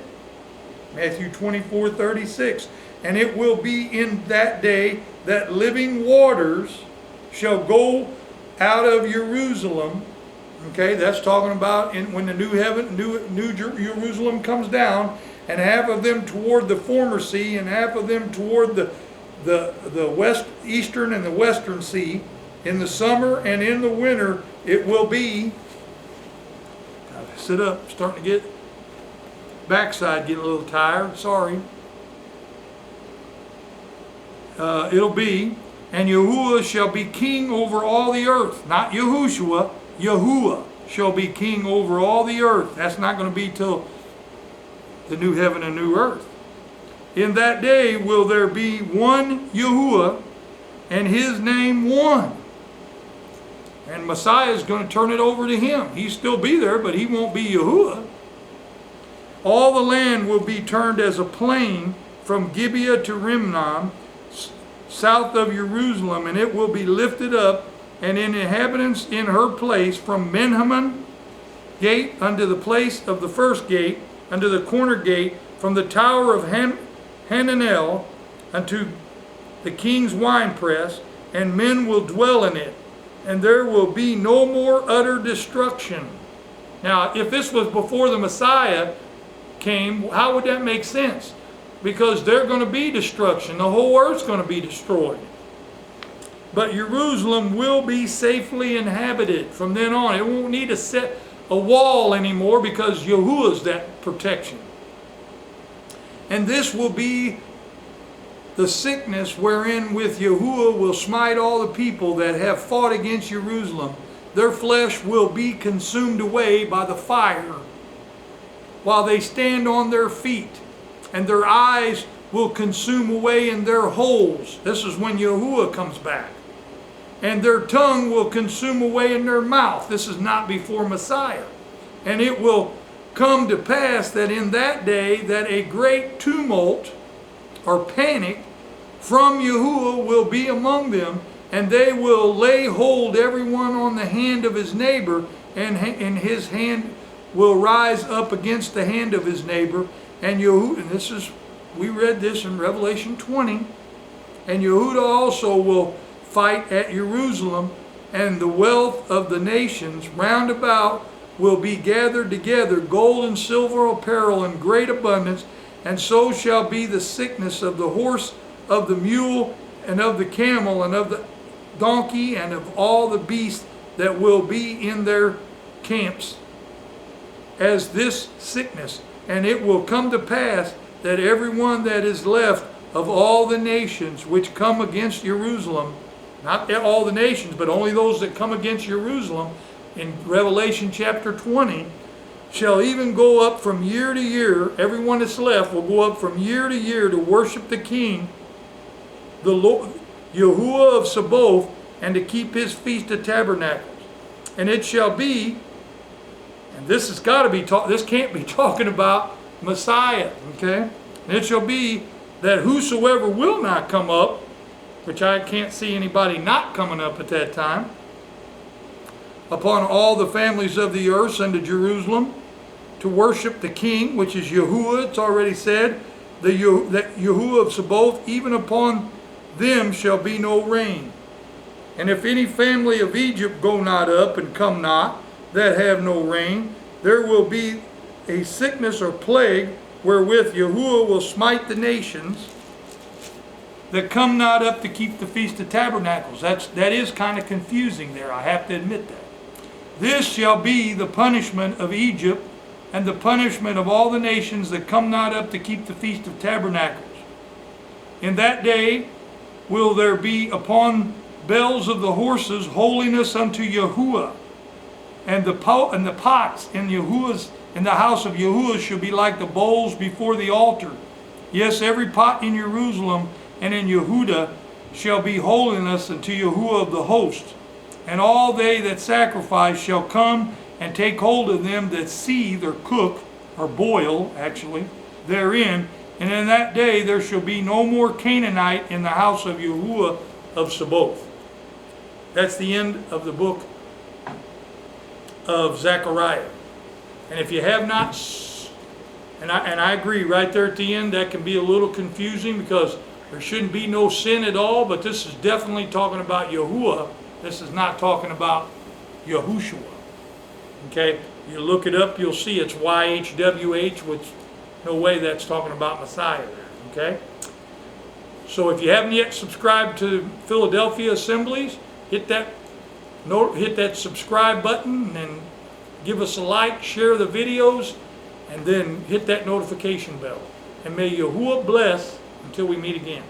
Matthew 24:36. And it will be in that day that living waters shall go out of Jerusalem. Okay, that's talking about when the new heaven, new Jerusalem comes down, and half of them toward the former sea, and half of them toward the west, eastern and the western sea. In the summer and in the winter it will be. sit up. Starting to get backside, getting a little tired. Sorry. It'll be, and Yahuwah shall be king over all the earth. Not Yahushua. Yahuwah shall be king over all the earth. That's not going to be till the new heaven and new earth. In that day will there be one Yahuwah, and his name one. And Messiah is going to turn it over to him. He'll still be there, but he won't be Yahuwah. All the land will be turned as a plain from Gibeah to Rimnon, south of Jerusalem, and it will be lifted up, and in inhabitants in her place, from Benjamin gate unto the place of the first gate, unto the corner gate, from the tower of Hananel unto the king's winepress, and men will dwell in it, and there will be no more utter destruction. Now, if this was before the Messiah came, how would that make sense? Because there's going to be destruction. The whole earth's going to be destroyed. But Jerusalem will be safely inhabited from then on. It won't need a wall anymore because Yahuwah's that protection. And this will be the sickness wherein with Yahuwah will smite all the people that have fought against Jerusalem. Their flesh will be consumed away by the fire while they stand on their feet, and their eyes will consume away in their holes. This is when Yahuwah comes back. And their tongue will consume away in their mouth. This is not before Messiah. And it will come to pass that in that day that a great tumult or panic from Yahuwah will be among them, and they will lay hold everyone on the hand of his neighbor, and his hand will rise up against the hand of his neighbor. And Yahuwah, and this is, we read this in Revelation 20, and Yahuwah also will fight at Jerusalem, and the wealth of the nations round about will be gathered together, gold and silver apparel in great abundance, and so shall be the sickness of the horse, of the mule, and of the camel, and of the donkey, and of all the beasts that will be in their camps, as this sickness. And it will come to pass that everyone that is left of all the nations which come against Jerusalem, not all the nations, but only those that come against Jerusalem, in Revelation chapter 20, shall even go up from year to year. Everyone that's left will go up from year to year to worship the King, the Lord, Yahuwah of Sabaoth, and to keep his feast of tabernacles. And it shall be, and this has got to be taught, this can't be talking about Messiah, okay? And it shall be that whosoever will not come up, which I can't see anybody not coming up at that time, upon all the families of the earth unto Jerusalem to worship the King, which is Yahuwah, it's already said, that Yahuwah of Sabaoth, even upon them shall be no rain. And if any family of Egypt go not up and come not, that have no rain, there will be a sickness or plague wherewith Yahuwah will smite the nations that come not up to keep the Feast of Tabernacles. That is kind of confusing there, I have to admit that. This shall be the punishment of Egypt, and the punishment of all the nations that come not up to keep the Feast of Tabernacles. In that day will there be upon bells of the horses holiness unto Yahuwah, and the pots in the house of Yahuwah shall be like the bowls before the altar. Yes, every pot in Jerusalem and in Yehudah shall be holiness unto Yahuwah of the host. And all they that sacrifice shall come and take hold of them that seethe or cook, or boil actually, therein. And in that day there shall be no more Canaanite in the house of Yahuwah of Sabaoth. That's the end of the book of Zechariah. And if you have not, and I agree right there at the end, that can be a little confusing because there shouldn't be no sin at all, but this is definitely talking about Yahuwah. This is not talking about Yahushua. Okay? You look it up, you'll see it's YHWH, which no way that's talking about Messiah there. Okay? So if you haven't yet subscribed to Philadelphia Assemblies, hit that subscribe button and give us a like, share the videos, and then hit that notification bell. And may Yahuwah bless until we meet again.